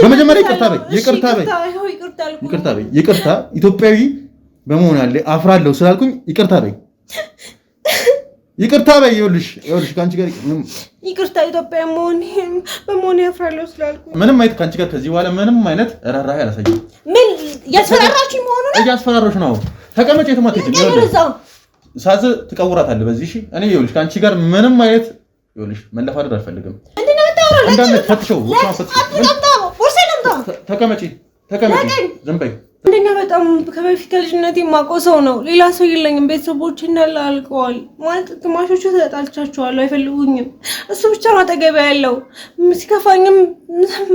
በመጀመሪያ ይቅርታ ኢትዮጵያዊ በመሆን አለ አፍራለሁ ስላልኩኝ ይቅርታ በይ ይኸውልሽ ካንቺ ጋር ይቅርታ ኢትዮጵያዊ በመሆን ያፍራለሁ ስላልኩኝ ምንም አይነት ካንቺ ጋር ከዚህ በኋላ ምንም አይነት ራራይ አላሳየም። ምን ያስፈራራችሁ መሆኑ ነው? እያስፈራራሽ ነው። ተቀመጪ የተማተች ሳዝ ትቀውራታለህ በዚህ። እሺ እኔ ይኸውልሽ ካንቺ ጋር ምንም አይነት ይኸውልሽ መለፋደር አልፈልግም። ተቀመጪ ዝም በይ። አንደኛ በጣም ከበፊት ከልጅነቴ የማውቀው ሰው ነው። ሌላ ሰው የለኝም። ቤተሰቦቼ እንዳለ አልቀዋል። ማለት ግማሾቹ ተጣልቻቸዋለሁ፣ አይፈልጉኝም። እሱ ብቻ ነው አጠገቤ ያለው። ሲከፋኝም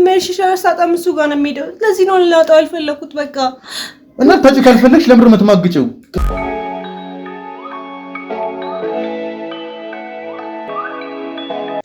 መሽሻ ሳጣም እሱ ጋር ነው የምሄደው። ለዚህ ነው ልናጣው ያልፈለኩት። በቃ እና ታጭ ካልፈለግሽ ለምንድን ነው የምትማግጪው?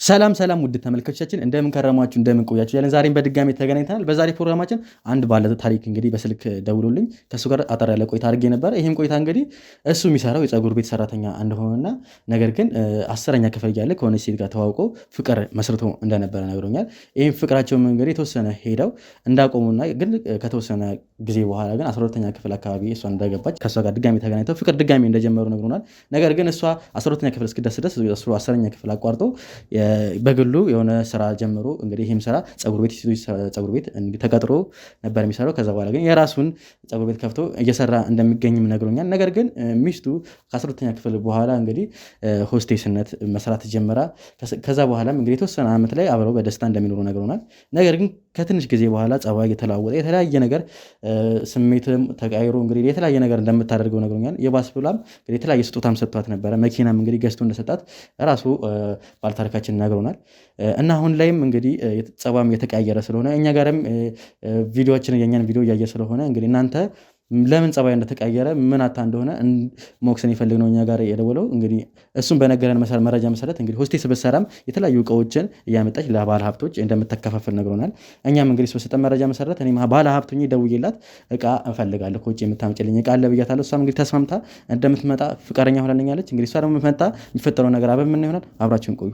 ሰላም ውድ ተመልካቾቻችን እንደምን ከረማችሁ እንደምን ቆያችሁ ያለን ዛሬም በድጋሚ ተገናኝተናል። በዛሬ ፕሮግራማችን አንድ ባለ ታሪክ እንግዲህ በስልክ ደውሎልኝ ከሱ ጋር አጠር ያለ ቆይታ አድርጌ ነበር። ይሄም ቆይታ እንግዲህ እሱ የሚሰራው የፀጉር ቤት ሰራተኛ እንደሆነና ነገር ግን 10ኛ ክፍል እያለ ከሆነ ሴት ጋር ተዋውቆ ፍቅር መስርቶ እንደነበረ ነግሮኛል። ይሄም ፍቅራቸውም እንግዲህ የተወሰነ ሄደው እንዳቆሙና ግን ከተወሰነ ጊዜ በኋላ ግን 12ኛ ክፍል አካባቢ እሷ እንደገባች ከሷ ጋር ድጋሚ ተገናኝተው ፍቅር ድጋሚ እንደጀመሩ ነግሮናል። ነገር ግን እሷ 12ኛ ክፍል እስክደርስ ድረስ 10ኛ ክፍል አቋርጦ በግሉ የሆነ ስራ ጀምሮ እንግዲህ ይሄም ስራ ፀጉር ቤት ተቀጥሮ ነበር የሚሰራው። ከዛ በኋላ ግን የራሱን ፀጉር ቤት ከፍቶ እየሰራ እንደሚገኝም ነግሮኛል። ነገር ግን ሚስቱ ከ12ኛ ክፍል በኋላ እንግዲህ ሆስቴስነት መስራት ጀመራ። ከዛ በኋላም እንግዲህ የተወሰነ ዓመት ላይ አብረው በደስታ እንደሚኖሩ ነግሮናል። ነገር ግን ከትንሽ ጊዜ በኋላ ጸባይ የተለዋወጠ የተለያየ ነገር ስሜትም ተቀይሮ እንግዲህ የተለያየ ነገር እንደምታደርገው ነግሮኛል። የባስ ብላም እንግዲህ የተለያየ ስጦታም ሰጥቷት ነበረ። መኪናም እንግዲህ ገዝቶ እንደሰጣት ራሱ ባለታሪካችን ነግሮናል። እና አሁን ላይም እንግዲህ ጸባም የተቀያየረ ስለሆነ እኛ ጋርም የኛን ቪዲዮ እያየ ስለሆነ እንግዲህ እናንተ ለምን ጸባይ እንደተቀየረ ምን አታ እንደሆነ ሞክሰን ይፈልግ ነው እኛ ጋር የደወለው። እንግዲህ እሱም በነገረን መረጃ መሰረት እንግዲህ ሆስቴስ በሰራም የተለያዩ እቃዎችን እያመጣች ለባለ ሀብቶች እንደምትከፋፈል ነግሮናል። እኛም እንግዲህ በሰጠን መረጃ መሰረት እኔ ባለ ሀብቶኝ ደውዬላት እቃ እፈልጋለሁ ከውጭ የምታመጭልኝ እቃ አለ ብያታለሁ። እሷም እንግዲህ ተስማምታ እንደምትመጣ ፍቃደኛ ሆናለኛለች። እንግዲህ እሷ ደግሞ መጣ የሚፈጠረው ነገር አብረን ምን ይሆናል አብራችሁን ቆዩ።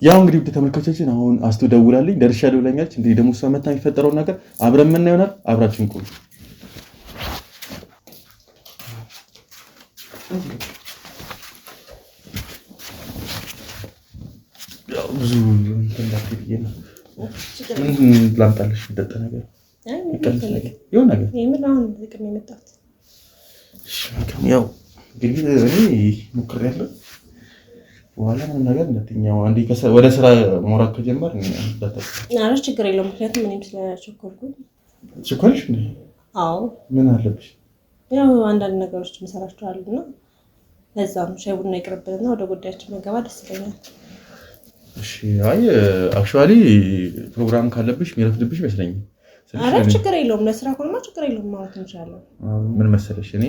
ያው እንግዲህ ተመልካቾቻችን አሁን አስቱ ደውላልኝ ደርሻለሁ ብላኛለች። እንግዲህ ደግሞ እሷ መታ የሚፈጠረውን ነገር አብረን ምን ይሆናል አብራችሁን ቆዩ። ያው ብዙ እንደታደርጊ ነው ምን ላምጣልሽ እንደጠ ነገር ይሁን ነገር የምናውን ዝቅም የመጣው እሺ ያው እንግዲህ እኔ ሞክሬያለሁ። በኋላ ምን ነገር እንደትኛው አንዴ ወደ ስራ መውራት ከጀመር አራሽ ችግር የለውም። ምክንያቱም እኔም ስለቸኮልኩኝ ቸኮልሽ እንዴ? አዎ ምን አለብሽ? ያው አንዳንድ ነገሮች መሰራቸው አሉና ለዛም ሻይ ቡና ይቅርብልና ወደ ጉዳያችን መገባ ደስ ይለኛል። እሺ አይ አክቹአሊ ፕሮግራም ካለብሽ የሚረፍድብሽ ይመስለኛል። አራሽ ችግር የለውም። ለስራ ከሆነ ችግር የለውም ማለት እንችላለን። ምን መሰለሽ እኔ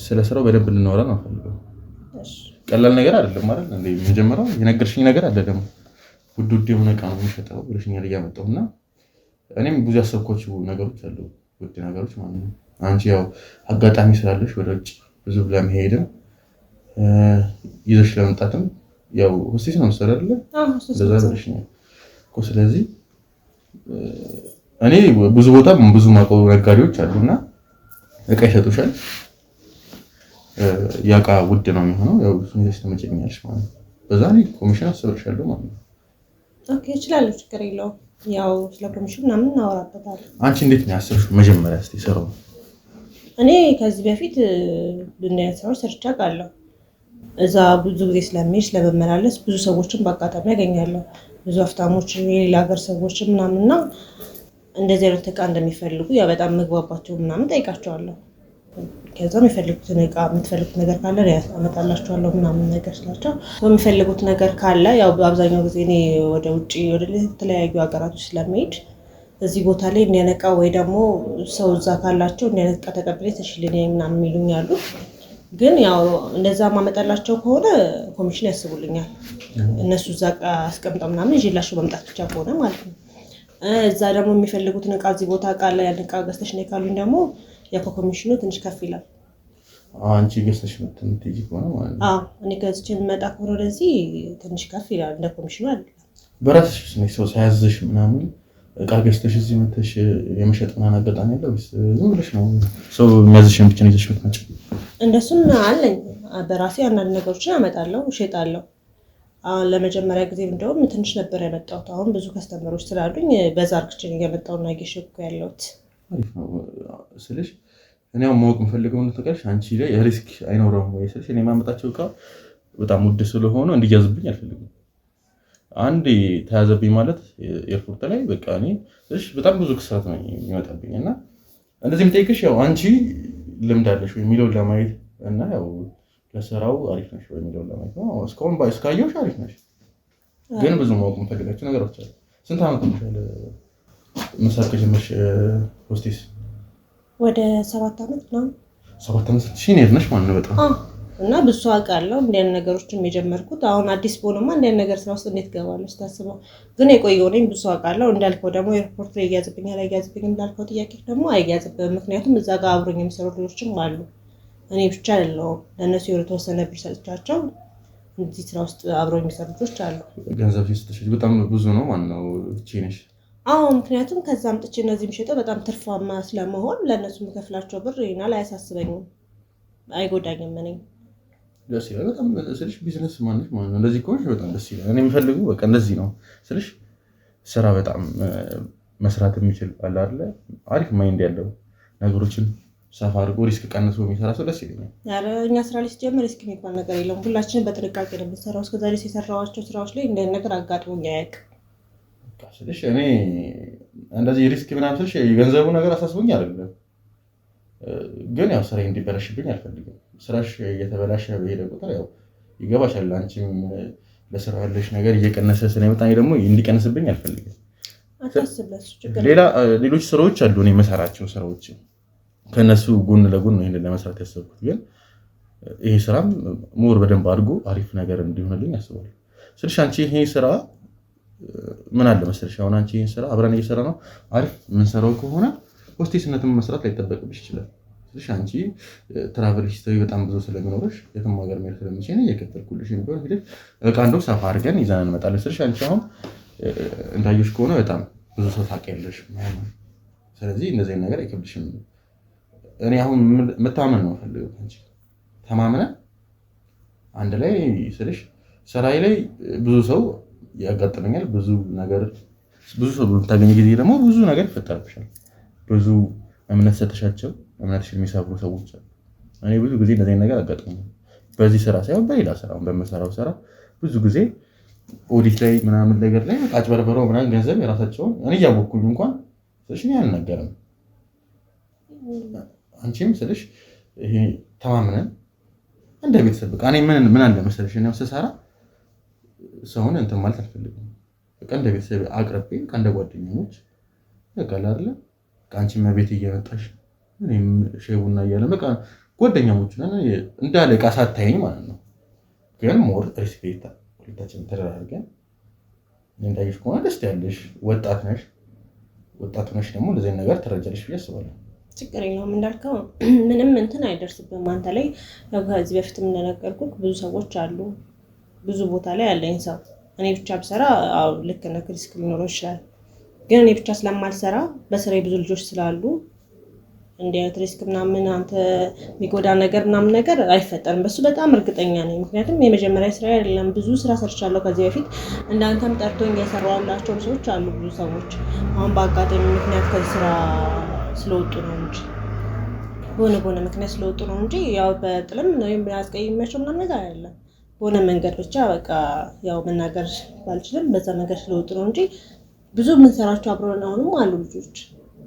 ስለ ስራው በደንብ እንኖራ ነው ፈልገው። እሺ ቀላል ነገር አይደለም ማለት እንዴ መጀመሪያው የነገርሽኝ ነገር አለ ደግሞ ውድ የሆነ ዕቃ ነው የሚሸጠው ብለሽኛል እያመጣሁና እኔም ብዙ ያሰብኳቸው ነገሮች አሉ ውድ ነገሮች ማለት ነው። አንቺ ያው አጋጣሚ ስላለሽ ወደ ውጭ ብዙ ለመሄድም ይዘሽ ለመምጣትም ያው ሆስቴስ ነው መሰለህ አይደል? እንደዛ ብለሽኛል እኮ። ስለዚህ እኔ ብዙ ቦታ ብዙ ማውቀው ነጋዴዎች አሉና ዕቃ ይሰጡሻል። ያቃ ውድ ነው የሚሆነው ያው እሱን ተመጨኛለሽ ማለት ነው። በዛ ላይ ኮሚሽን አስበርሻለሁ ማለት ነው። ኦኬ እችላለሁ፣ ችግር የለውም። ያው ስለ ኮሚሽን ምናምን እናወራበታለን። አንቺ እንዴት ነው ያሰብሽው መጀመሪያ እስቲ ሰራው? እኔ ከዚህ በፊት እንደኛ ስራዎች ሰርቼ አውቃለሁ። እዛ ብዙ ጊዜ ስለምሄድ ስለመመላለስ ብዙ ሰዎችን በአጋጣሚ ያገኛለሁ። ብዙ አፍታሞች የሌላ ሀገር ሰዎች ምናምንና እንደዚህ አይነት ዕቃ እንደሚፈልጉ ያ በጣም መግባባቸው ምናምን ጠይቃቸዋለሁ። ከዛም የሚፈልጉትን ዕቃ የምትፈልጉት ነገር ካለ አመጣላችኋለሁ ምናምን ነገር ስላቸው የሚፈልጉት ነገር ካለ ያው በአብዛኛው ጊዜ እኔ ወደ ውጪ ወደ ተለያዩ ሀገራቶች ስለምሄድ እዚህ ቦታ ላይ እንዲያነቃ ወይ ደግሞ ሰው እዛ ካላቸው እንዲያነቃ ተቀብለኝ ተሽልኝ ምናምን የሚሉኛሉ። ግን ያው እንደዛ ማመጣላቸው ከሆነ ኮሚሽን ያስቡልኛል። እነሱ እዛ ዕቃ አስቀምጠው ምናምን ይዤላቸው መምጣት ብቻ ከሆነ ማለት ነው። እዛ ደግሞ የሚፈልጉትን ዕቃ እዚህ ቦታ ካለ ያን ዕቃ ገዝተሽ ነይ ካሉኝ ደግሞ ያው ኮሚሽኑ ትንሽ ከፍ ይላል። አንቺ ገዝተሽ የምትሄጂ ከሆነ ማለት ነው? አዎ እኔ ገዝቼ የምመጣ ከሆነ ወደዚህ ትንሽ ከፍ ይላል፣ እንደ ኮሚሽኑ አይደለም። በራስሽ ሰው ሳያዝሽ ምናምን እቃ ገዝተሽ እዚህ መተሽ የመሸጥ ምናምን አጋጣሚ ያለው ወይስ ዝም ብለሽ ነው ሰው የሚያዝሽን ብቻ ነው ይዘሽ የምትመጪው? እንደሱም አለኝ። በራሴ አንዳንድ ነገሮችን አመጣለሁ፣ እሸጣለሁ። አሁን ለመጀመሪያ ጊዜ እንደውም ትንሽ ነበር ያመጣሁት። አሁን ብዙ ከስተመሮች ስላሉኝ በዛ አርክችን እያመጣሁና እየሸጥኩ ያለሁት። አሪፍ ነው ስልሽ እኔ አሁን ማወቅ የምፈልገው ነው ተቀርሽ አንቺ ላይ ሪስክ አይኖረውም ወይ ስልሽ እኔ የማመጣቸው እቃ በጣም ውድ ስለሆነ እንዲያዝብኝ አልፈልግም። አንዴ ተያዘብኝ ማለት ኤርፖርት ላይ በቃ እኔ እሺ በጣም ብዙ ክስራት ነው የሚመጣብኝ እና እንደዚህ የምጠይቅሽ ያው አንቺ ልምድ አለሽ ወይ የሚለውን ለማየት እና ያው ለስራው አሪፍ ነሽ ወይ የሚለውን ለማየት ነው። እስካሁን እስካየሁሽ አሪፍ ነሽ፣ ግን ብዙ ማወቅ የምፈልጋቸው ነገሮች አሉ። ስንት ዓመት ሆነሻል መስራት ከጀመርሽ ሆስቴስ? ወደ 7 ዓመት ነው። 7 ዓመት ሲኒየር ነሽ ማለት ነው በጣም እና ብዙ አውቃለሁ እንዲያን ነገሮችን የጀመርኩት። አሁን አዲስ ቦንማ እንዲያን ነገር ስራ ውስጥ እንዴት ገባለሁ ስታስበው፣ ግን የቆየው ነኝ። ብዙ አውቃለሁ እንዳልከው ደግሞ ኤርፖርት ላይ ይያዝብኛል አይያዝብኝም እንዳልከው ጥያቄ ደግሞ አይያዝብም። ምክንያቱም እዛ ጋር አብሮኝ የሚሰሩ ልጆችም አሉ። እኔ ብቻ አይደለሁም። ለእነሱ የተወሰነ ብር ሰጥቻቸው እዚህ ስራ ውስጥ አብሮኝ የሚሰሩ ልጆች አሉ። ገንዘብ ሲስተሽ በጣም ብዙ ነው ማለት ነው እቺ ነሽ? አዎ ምክንያቱም ከዛ አምጥቼ እነዚህ የሚሸጠው በጣም ትርፋማ ስለመሆን ለእነሱ የምከፍላቸው ብር ይናል አያሳስበኝም፣ አይጎዳኝም። እኔ ደስ ይላል በጣም ስልሽ ቢዝነስ ማንሽ ማለት ነው። እንደዚህ ከሆነሽ በጣም ደስ ይላል። እኔ የምፈልገው በቃ እንደዚህ ነው ስልሽ ስራ በጣም መስራት የሚችል አለ አይደለ? አሪፍ ማይንድ ያለው ነገሮችን ሰፋ አድርጎ ሪስክ ቀንሶ የሚሰራ ሰው ደስ ይለኛል። ኧረ እኛ ስራ ላይ ሲጀምር ሪስክ የሚባል ነገር የለም። ሁላችንም በጥንቃቄ ነው የምንሰራው። እስከዛሬ የሰራኋቸው ስራዎች ላይ እንደ ነገር አጋጥሞኝ አያውቅም። ስልሽ እኔ እንደዚህ ሪስክ ምናምን ስልሽ የገንዘቡ ነገር አሳስቦኝ አይደለም፣ ግን ያው ስራዬ እንዲበላሽብኝ አልፈልግም። ስራሽ እየተበላሸ በሄደ ቁጥር ያው ይገባሻል፣ አንቺም ለስራ ያለሽ ነገር እየቀነሰ ስለሚመጣ ደግሞ እንዲቀንስብኝ አልፈልግም። ሌሎች ስራዎች አሉ እኔ የምሰራቸው ስራዎች፣ ከነሱ ጎን ለጎን ነው ይሄንን ለመስራት ያሰብኩት። ግን ይሄ ስራም ሞር በደንብ አድርጎ አሪፍ ነገር እንዲሆንልኝ አስባለሁ። ስልሽ አንቺ ይሄ ስራ ምን አለ መሰለሽ፣ አሁን አንቺ ይሄን ስራ አብረን እየሰራ ነው አሪፍ የምንሰራው ከሆነ ሆስቴስነትን መስራት ላይጠበቅብሽ ይችላል። ስልሽ አንቺ ትራቨል ሂስትሪ በጣም ብዙ ስለሚኖርሽ የትም ሀገር መሄድ ስለምችል እየከፈልኩልሽ ቢሆን ሄደሽ እቃ እንደው ሰፋ አድርገን ይዘን እንመጣለን። ስልሽ አንቺ አሁን እንዳየሽ ከሆነ በጣም ብዙ ሰው ታውቂያለሽ። ስለዚህ እንደዚህ አይነት ነገር አይከብድሽም። እኔ አሁን መታመን ነው ፈልገው አንቺ ተማምነን አንድ ላይ ስልሽ ስራዬ ላይ ብዙ ሰው ያጋጥመኛል። ብዙ ሰው በምታገኝ ጊዜ ደግሞ ብዙ ነገር ይፈጠርብሻል። ብዙ እምነት ሰጥሻቸው እምነትሽን የሚሰብሩ ሰዎች አሉ። እኔ ብዙ ጊዜ እንደዚህ ነገር አጋጥሞኛል። በዚህ ስራ ሳይሆን በሌላ ስራ በመሰራው ስራ ብዙ ጊዜ ኦዲት ላይ ምናምን ነገር ላይ አጭበርብረው ምናምን ገንዘብ የራሳቸውን እኔ እያወኩኝ እንኳን ስልሽ እኔ አልነገርም። አንቺም ስልሽ ይሄ ተማምነን እንደ ቤተሰብ በቃ እኔ ምን አለ መሰለሽ እኔ ስሰራ ሰውን እንትን ማለት አልፈልግም። በቃ እንደ ቤተሰብ አቅርቤ እንደ ጓደኞች በቃ አይደለ አንቺም ቤት እየመጣሽ እኔም ሻይ ቡና እያለን በቃ ጓደኛሞች ነን እንዳለ ዕቃ ሳታይኝ ማለት ነው። ግን ሞር ሪስፔክት ሁለታችንም ተደራርገን እንዳይሽ ከሆነ ደስ ያለሽ ወጣት ነሽ ደግሞ እንደዚህ ነገር ትረጃለሽ ብዬ አስባለሁ። ችግር የለውም እንዳልከው ምንም እንትን አይደርስብም አንተ ላይ። ያው ከዚህ በፊትም እንደነገርኩህ ብዙ ሰዎች አሉ፣ ብዙ ቦታ ላይ ያለኝ ሰው እኔ ብቻ ብሰራ አው ልክ ነህ ሪስክ ሊኖረው ይችላል። ግን እኔ ብቻ ስለማልሰራ በስራዬ ብዙ ልጆች ስላሉ እንዲህ አይነት ሪስክ ምናምን አንተ የሚጎዳ ነገር ምናምን ነገር አይፈጠርም። በሱ በጣም እርግጠኛ ነኝ። ምክንያቱም የመጀመሪያ ስራ አይደለም፣ ብዙ ስራ ሰርቻለሁ ከዚህ በፊት። እንዳንተም ጠርቶኝ የሰራሁላቸው ሰዎች አሉ ብዙ ሰዎች። አሁን በአጋጣሚ ምክንያት ከዚህ ስራ ስለወጡ ነው እንጂ በሆነ ምክንያት ስለወጡ ነው እንጂ ያው በጥልም ነው የሚያስቀይማቸው ምናምን ነገር አይደለም። በሆነ መንገድ ብቻ በቃ ያው መናገር ባልችልም በዛ መንገድ ስለወጡ ነው እንጂ ብዙ የምንሰራቸው አብረን አሁንም አሉ ልጆች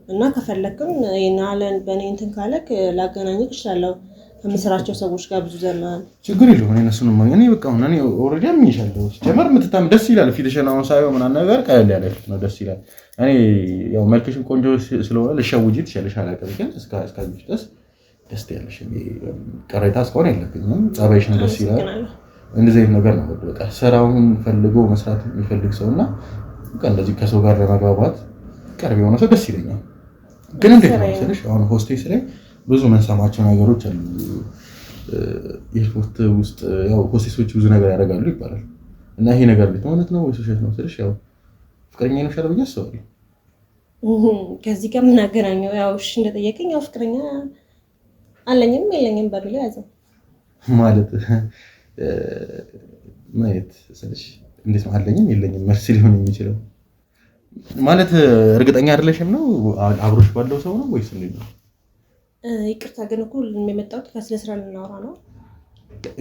እና ከፈለክም ይናለን በእኔ እንትን ካለክ ላገናኝክ እችላለሁ ከምሰራቸው ሰዎች ጋር ብዙ ዘመን ችግር የለውም። እነሱንም እኔ በቃ አሁን እኔ ኦልሬዲ አምኜሻለሁ። ጀመር የምትታም ደስ ይላል። ፊትሽን አሁን ሳይሆን ምናምን ነገር ቀለል ያለ ፊት ነው፣ ደስ ይላል። እኔ ያው መልክሽን ቆንጆ ስለሆነ ልሸውጂ ትችላለሽ አላውቅም፣ ግን እስካሁን ድረስ ደስ ያለሽ ቅሬታ እስካሁን የለብኝም። ጸባይሽን ደስ ይላል። እንደዚህ አይነት ነገር ነው በቃ ስራውን ፈልጎ መስራት የሚፈልግ ሰውና በቃ እንደዚህ ከሰው ጋር ለመግባባት ቅርብ የሆነ ሰው ደስ ይለኛል። ግን እንዴት ነው ስልሽ አሁን ሆስቴስ ላይ ብዙ መንሰማቸው ነገሮች አሉ። ኤርፖርት ውስጥ ያው ሆስቴሶች ብዙ ነገር ያደርጋሉ ይባላል እና ይሄ ነገር ቤት ማለት ነው ወይስ ውሸት ነው ስልሽ ያው ፍቅረኛ ነው ሻለ ብዬ አስባለሁ። ከዚህ ጋር ምን አገናኘው? ያው እሺ እንደጠየቀኝ ያው ፍቅረኛ አለኝም የለኝም በሚለው ያዘው ማለት ማየት ስልሽ እንዴት ነው አለኝም የለኝም መልስ ሊሆን የሚችለው ማለት እርግጠኛ አይደለሽም ነው አብሮሽ ባለው ሰው ነው ወይስ እንዴት ነው? ይቅርታ ግን እኮ የመጣሁት ከስለ ስራ ልናወራ ነው።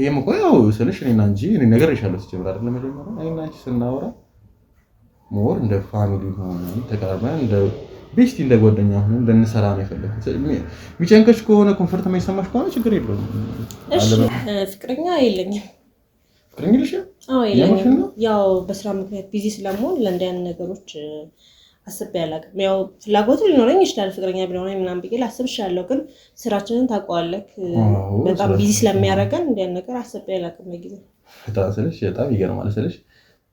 ይሄም እኮ ያው ስልሽ እኔና እንጂ እኔ ነገር ይሻለው ሲጀምር አይደል መጀመሪያ እኔና አንቺ ስናወራ ሞር እንደ ፋሚሊ ሆነን ተቀራርበን እንደ ቤስቲ እንደ ጓደኛ ሆነን እንድንሰራ ነው የፈለኩት። የሚጨንቀሽ ከሆነ ኮንፈርት የማይሰማሽ ከሆነ ችግር የለውም። እሺ ፍቅረኛ የለኝም። ፍቅረኛ የለሽም? አዎ የለኝም። ያው በስራ ምክንያት ቢዚ ስለመሆን ለእንዲህ አይነት ነገሮች አስቤ አላውቅም። ያው ፍላጎቱ ሊኖረኝ ይችላል ፍቅረኛ ቢኖረኝ ምናምን ብዬ ላስብ እችላለሁ። ግን ስራችንን ታውቀዋለህ በጣም ቢዚ ስለሚያደርገን እንዲህ አይነት ነገር አስቤ አላውቅም። በጊዜው በጣም ይገርማል ስልሽ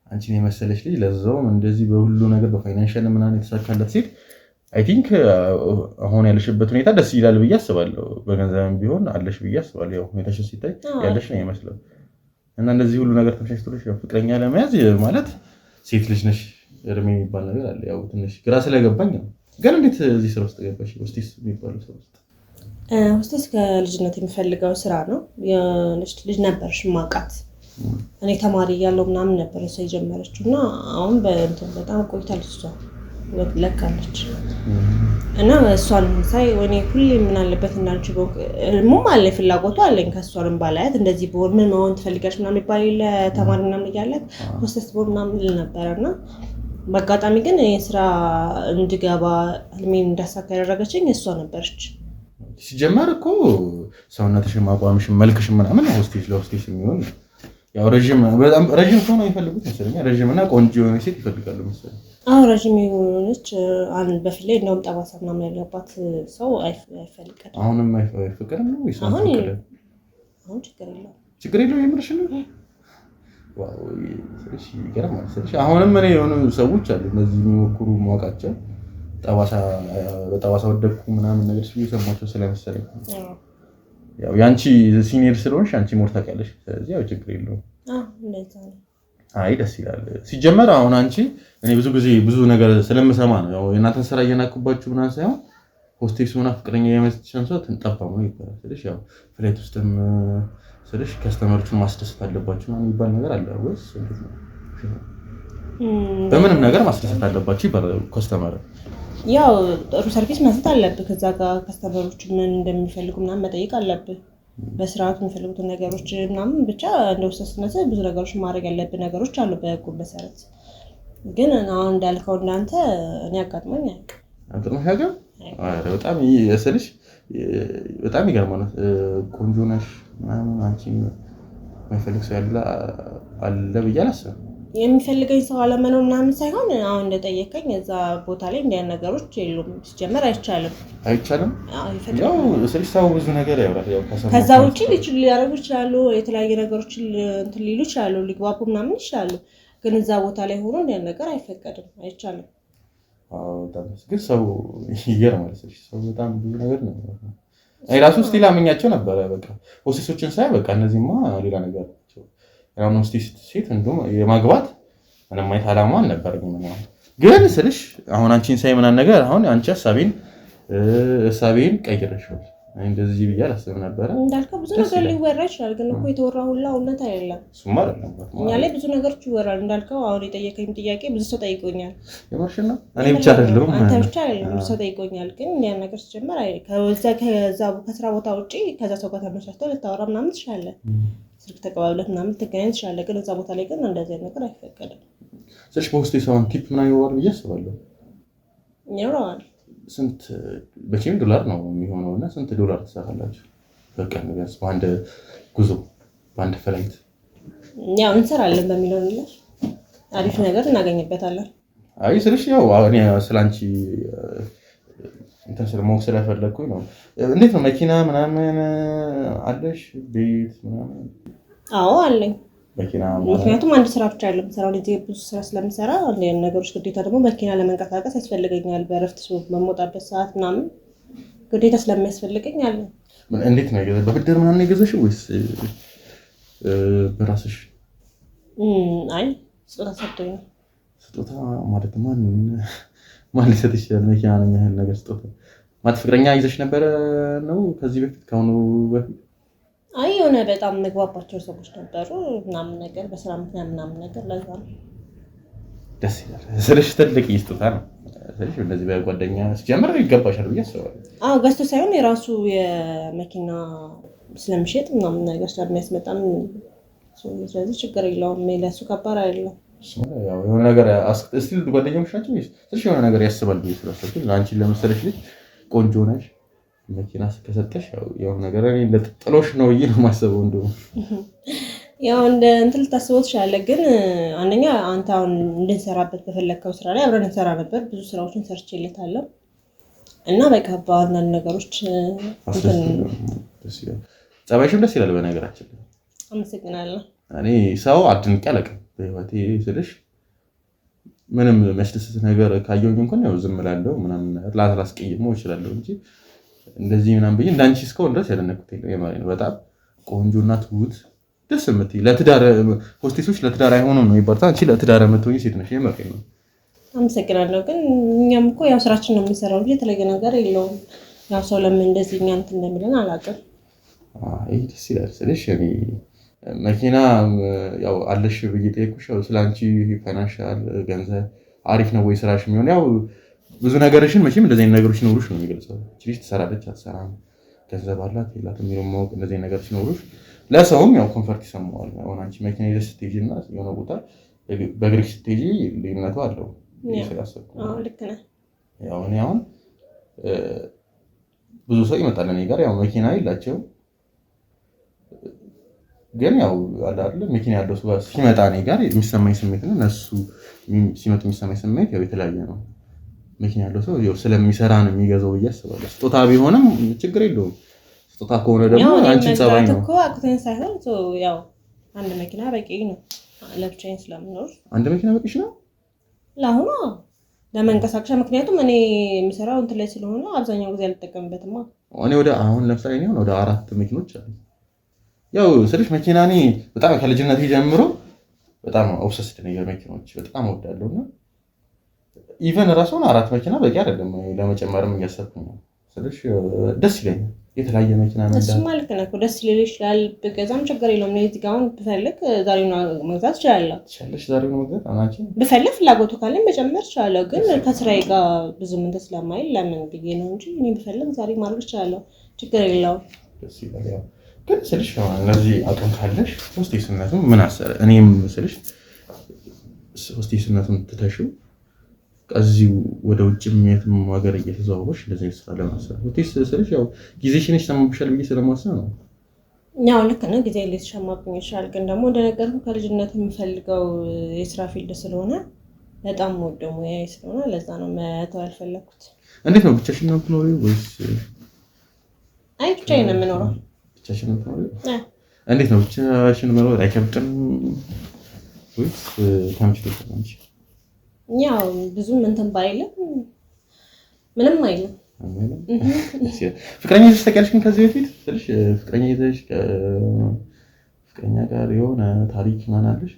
አንቺን የመሰለች ልጅ ለዛውም እንደዚህ በሁሉ ነገር በፋይናንሻል ምናምን የተሳካለት ሴት አይ ቲንክ አሁን ያለሽበት ሁኔታ ደስ ይላል ብዬ አስባለሁ። በገንዘብም ቢሆን አለሽ ብዬ አስባለሁ። ያው ሁኔታሽን ሲታይ ያለሽ ነው የሚመስለው እና እንደዚህ ሁሉ ነገር ተመቻችቶልሽ ያው ፍቅረኛ ለመያዝ ማለት ሴት ልጅ ነሽ እድሜ የሚባል ነገር አለ። ያው ትንሽ ግራ ስለገባኝ ነው። ግን እንዴት እዚህ ስራ ውስጥ ገባሽ? ሆስቴስ የሚባለው ስራ ውስጥ? ሆስቴስ ከልጅነት የሚፈልገው ስራ ነው። የሆነች ልጅ ነበረች ማውቃት እኔ ተማሪ እያለሁ ምናምን ነበር እሷ የጀመረችው እና አሁን በጣም ቆይታለች እሷ ለካለች እና እሷን ሳይ እኔ ሁሌ ምን አለበት እንዳንቺ ሙም አለ ፍላጎቱ አለኝ ከእሷንም ባላያት እንደዚህ በሆን ምን መሆን ትፈልጋለች ምናምን ይባል ለተማሪ ምናምን እያለት ሆስቴስ በሆን ምናምን ልል ነበረ እና በአጋጣሚ ግን ስራ እንድገባ ህልሜን እንዳሳካ ያደረገችኝ እሷ ነበረች። ሲጀመር እኮ ሰውነትሽም አቋምሽም መልክሽም ምናምን ሆስቴስ ለሆስቴስ የሚሆን ያው በጣም ረዥም ሰው ነው የሚፈልጉት መሰለኝ። ረዥም እና ቆንጆ የሆነች ሴት ይፈልጋሉ መሰለኝ። አዎ ረዥም የሆነች በፊት ላይ እንደውም ጠባሳ ምናምን ያለባት ሰው አይፈልግም። አሁንም አይፈቅድም ነው ወይስ አሁን ችግር የለውም? ችግር የለውም የምርሽ ነው? ዋው ስለሽ ይገርማል። ስለሽ አሁንም እኔ የሆኑ ሰዎች አሉ እነዚህ የሚሞክሩ ማውቃቸው በጠባሳ ወደቅኩ ምናምን ነገር ሲሰማቸው ስለመሰለኝ ያው ያንቺ ሲኒየር ስለሆንሽ አንቺ ሞር ታውቂያለሽ። ስለዚህ ያው ችግር የለውም። እንደዛ ነው። አይ ደስ ይላል። ሲጀመር አሁን አንቺ እኔ ብዙ ጊዜ ብዙ ነገር ስለምሰማ ነው ያው የእናንተን ስራ እየናኩባችሁ ምናምን ሳይሆን ሆስቴስ ሆና ፍቅረኛ የመስጠትሽን ሰው ትንጠባሙ ይባላል። ስለሽ ያው ፍላይት ውስጥም ስለሽ ከስተመሮችን ማስደሰት አለባችሁ ምናምን የሚባል ነገር አለ ወይስ እንዴት ነው? በምንም ነገር ማስደሰት አለባችሁ ይባላል ከስተመር ያው ጥሩ ሰርቪስ መስጠት አለብህ። ከዛ ጋር ከስተመሮች ምን እንደሚፈልጉ ምናምን መጠየቅ አለብህ። በስርዓቱ የሚፈልጉትን ነገሮች ምናምን ብቻ እንደ ውስጥነት ብዙ ነገሮች ማድረግ ያለብህ ነገሮች አሉ በህጉ መሰረት። ግን አሁን እንዳልከው እናንተ እኔ አጋጥሞኝ አያውቅም። በጣም ስልሽ በጣም ይገርማል። ቆንጆ ነሽ ምናምን አንቺ የማይፈልግ ሰው አለ ብዬ አላስብም። የሚፈልገኝ ሰው አለመኖር ምናምን ሳይሆን አሁን እንደጠየቀኝ እዛ ቦታ ላይ እንዲህ አይነት ነገሮች የሉም። ሲጀመር አይቻልም። ያው ስልሽ ሰው ብዙ ነገር ያወራል። ያው ከዛ ውጪ ሊያደርጉ ይችላሉ። የተለያዩ ነገሮችን እንትን ሊሉ ይችላሉ። ሊግባቡ ምናምን ይችላሉ። ግን እዛ ቦታ ላይ ሆኖ እንዲህ አይነት ነገር አይፈቀድም፣ አይቻልም። ግን ሰው ይገርማል። ስልሽ ሰው በጣም ብዙ ነገር ነው። አይ ራሱ ስቲል አመኛቸው ነበረ። በቃ ሆስቴሶችን ሳይ በቃ እነዚህማ ሌላ ነገር ናቸው። ያው ሆስቴስ ሴት እንደውም የማግባት ምንም አይነት ዓላማ አልነበረኝም። ግን ስልሽ አሁን አንቺን ሳይ ምናምን ነገር አሁን አንቺ ሀሳቤን ቀይረሽዋል። እንደዚህ ብዬ አላስብም ነበረ። እንዳልከው ብዙ ነገር ሊወራ ይችላል። ግን እኮ የተወራ ሁላ እውነት አይደለም። እሱማ አይደለም። እኛ ላይ ብዙ ነገሮች ይወራል። እንዳልከው አሁን የጠየቀኝ ጥያቄ ብዙ ሰው ጠይቆኛል። የማርሽ ነው እኔ ብቻ አይደለም አንተ ብቻ አይደለም ብዙ ሰው ጠይቆኛል። ግን ያን ነገር ሲጀመር ከስራ ቦታ ውጪ ከዛ ሰው ጋር ተመሳስተው ልታወራ ምናምን ትችላለህ። ስልክ ተቀባብለህ ምናምን ትገናኝ ትችላለህ። ግን እዛ ቦታ ላይ ግን እንደዚህ ነገር አይፈቀድም። ስለሽ በሆስቴስ አሁን ቲፕ ምናምን ይወራል ብዬ አስባለሁ። ይኖረዋል። ስንት በቺም ዶላር ነው የሚሆነው እና ስንት ዶላር ትሰራላችሁ በቀን ቢያንስ በአንድ ጉዞ በአንድ ፍላይት? ያው እንሰራለን በሚለው ነው አሪፍ ነገር እናገኝበታለን። አይ ስልሽ ያው እኔ ስላንቺ እንትን ስለማወቅ ስለፈለኩኝ ነው። እንዴት ነው መኪና ምናምን አለሽ? ቤት ምናምን? አዎ አለኝ መኪና። ምክንያቱም አንድ ስራ ብቻ አይደለም የምሰራው ልጅ ብዙ ስራ ስለምሰራ አንድ ነገሮች ግዴታ ደግሞ መኪና ለመንቀሳቀስ ያስፈልገኛል። በእረፍት በመውጣበት ሰዓት ምናምን ግዴታ ስለሚያስፈልገኝ አለ። እንዴት ነው በብድር ምናምን የገዛሽው ወይስ በራስሽ? አይ ስጦታ ሰጥቶኝ ነው። ስጦታ ማለት ማን ሊሰጥ ይችላል? መኪና ነው ያህል ነገር ስጦታ ማለት ፍቅረኛ ይዘሽ ነበረ ነው ከዚህ በፊት ከአሁኑ በፊት? አይ የሆነ በጣም መግባባቸው ሰዎች ነበሩ ምናምን ነገር በስራ ምክንያት ምናምን ነገር ለዛ ነው። ደስ ይላል። ስለሽ ትልቅ ስጦታ ነው። ስለሽ እንደዚህ በጓደኛ ሲጀምር ይገባሻል ብዬ አስባለሁ። አዎ ገዝቶ ሳይሆን የራሱ የመኪና ስለሚሸጥ ምናምን ነገር ስለሚያስመጣም ስለዚህ ችግር የለውም። ለሱ ከባድ አይደለም። ያው የሆነ ነገር እስቲ ጓደኛሞች ናቸው ወይስ ስለሽ የሆነ ነገር ያስባል ብዬ ስላሰብኩኝ አንቺን ለመሰለሽ ልጅ ቆንጆ ነሽ መኪና ከሰጠሽ ያው ነገር እኔ ለጥሎሽ ነው ብዬ ነው የማስበው። እንደው ያው እንደ እንትን ልታስበው ትችላለህ፣ ግን አንደኛ አንተ አሁን እንድንሰራበት በፈለግከው ስራ ላይ አብረን እንሰራ ነበር። ብዙ ስራዎችን ሰርቼለታለሁ እና በቃ በአንዳንድ ነገሮች ጸባይሽም ደስ ይላል። በነገራችን ላይ አመሰግናለሁ። እኔ ሰው አድንቄ አላውቅም በህይወቴ ስልሽ ምንም የሚያስደስት ነገር ካየሁኝ እንኳን ያው ዝም እላለሁ ምናምን ላስቀይመው እችላለሁ እንጂ እንደዚህ ምናምን ብዬ እንዳንቺ እስካሁን ድረስ ያደነኩት የለም። የማርያም በጣም ቆንጆና ትሁት ደስ የምትይ ለትዳር ሆስቴሶች ለትዳር አይሆኑም ነው የሚባሉት። አንቺ ለትዳር የምትሆኚ ሴት ነሽ። የማርያም ነው። አመሰግናለሁ። ግን እኛም እኮ ያው ስራችን ነው የምንሰራው እንጂ የተለየ ነገር የለውም። ያው ሰው ለምን እንደዚህ እኛ እንትን እንደሚለን አላውቅም። አይ ደስ ይላል ስልሽ እኔ መኪና ያው አለሽ ብዬ ጠየኩሽ። ያው ስላንቺ ፋይናንሻል ገንዘብ አሪፍ ነው ወይ ስራሽ የሚሆን ያው ብዙ ነገርሽን መቼም እንደዚህ አይነት ነገሮች ሲኖሩሽ ነው የሚገልጸው። እቺ ትሰራለች አትሰራም፣ ገንዘብ አላት የላትም የሚለው ማወቅ እንደዚህ ነገሮች ሲኖሩሽ ለሰውም ያው ኮንፈርት ይሰማዋል። አሁን አንቺ መኪና ይዘሽ ስትሄጂና የሆነ ቦታ በእግርሽ ስትሄጂ ልዩነቱ አለው። አዎ ልክ ነህ። ያው እኔ አሁን ብዙ ሰው ይመጣል እኔ ጋር ያው መኪና የላቸውም ግን ያው አለ አይደል መኪና ያለው ሰው ሲመጣ እኔ ጋር የሚሰማኝ ስሜት ነው እነሱ ሲመጡ የሚሰማኝ ስሜት ያው የተለያየ ነው። መኪና ያለው ሰው ያው ስለሚሰራ ነው የሚገዛው ብዬ አስባለሁ። ስጦታ ቢሆንም ችግር የለውም። ስጦታ ከሆነ ደግሞ አንቺ ጸባይ ነው እኮ አቁተን ሳይሆን ያው አንድ መኪና በቂ ነው። ለብቻዬን ስለምኖር አንድ መኪና በቂሽ ነው ለአሁኑ ለመንቀሳቀሻ። ምክንያቱም እኔ የምሰራው እንትን ላይ ስለሆነ አብዛኛው ጊዜ አልጠቀምበትም። እኔ አሁን ለምሳሌ እኔ ወደ 4 መኪኖች አሉ። ያው ስልሽ መኪና እኔ በጣም ከልጅነቴ ጀምሮ በጣም ኦብሰስድ ነኝ በመኪኖች በጣም እወዳለሁና ኢቨን ራሱን 4 መኪና በቂ አይደለም ለመጨመርም እያሰብኩኝ ነው። ስልሽ ደስ ይለኛል የተለያየ መኪና መንዳት። እሱ ማለት ነው እኮ ደስ ሊል ይችላል። ብገዛም ችግር የለውም። እኔ እዚህ ጋር አሁን ብፈልግ ዛሬውን መግዛት እችላለሁ። ትችላለሽ ዛሬውን መግዛት አንቺ ብፈልግ ፍላጎቱ ካለኝ መጨመር እችላለሁ። ግን ከስራዬ ጋር ብዙም እንትን ስለማይል ለምን ብዬ ነው እንጂ እኔ ብፈልግ ዛሬ ማድረግ እችላለሁ። ችግር የለውም። ደስ ይላል። ያው ግን ስልሽ እነዚህ አቅም ካለሽ ሆስቴስነቱን ምን አሰረ እኔም ስልሽ ሆስቴስነቱን ትተሽው ከዚሁ ወደ ውጭ የትም ሀገር እየተዘዋወርሽ እንደዚህ ስራ ለማሰራት ሆቴስ ስልሽ ያው ጊዜሽን ይሰማብሻል ብዬ ስለማስብ ነው። ያው ልክ ነው ጊዜ ሊሰማብኝ ይችላል። ግን ደግሞ እንደነገርኩህ ከልጅነት የምፈልገው የስራ ፊልድ ስለሆነ በጣም ወደው ሙያዬ ስለሆነ ለዛ ነው መተው ያልፈለኩት። እንዴት ነው ብቻሽን ነው የምትኖሪው ወይስ? አይ ብቻዬን ነው የምኖረው። ብቻሽን ነው የምትኖሪው? እንዴት ነው ብቻሽን መኖር አይከብድም ወይስ ታምጪ? ያው ብዙም እንትን ባይልም ምንም አይልም። ፍቅረኛ ይዘሽ ታውቂያለሽ? ግን ከዚህ በፊት ስልሽ ፍቅረኛ ይዘሽ ፍቅረኛ ጋር የሆነ ታሪክ ምናምን አለሽ?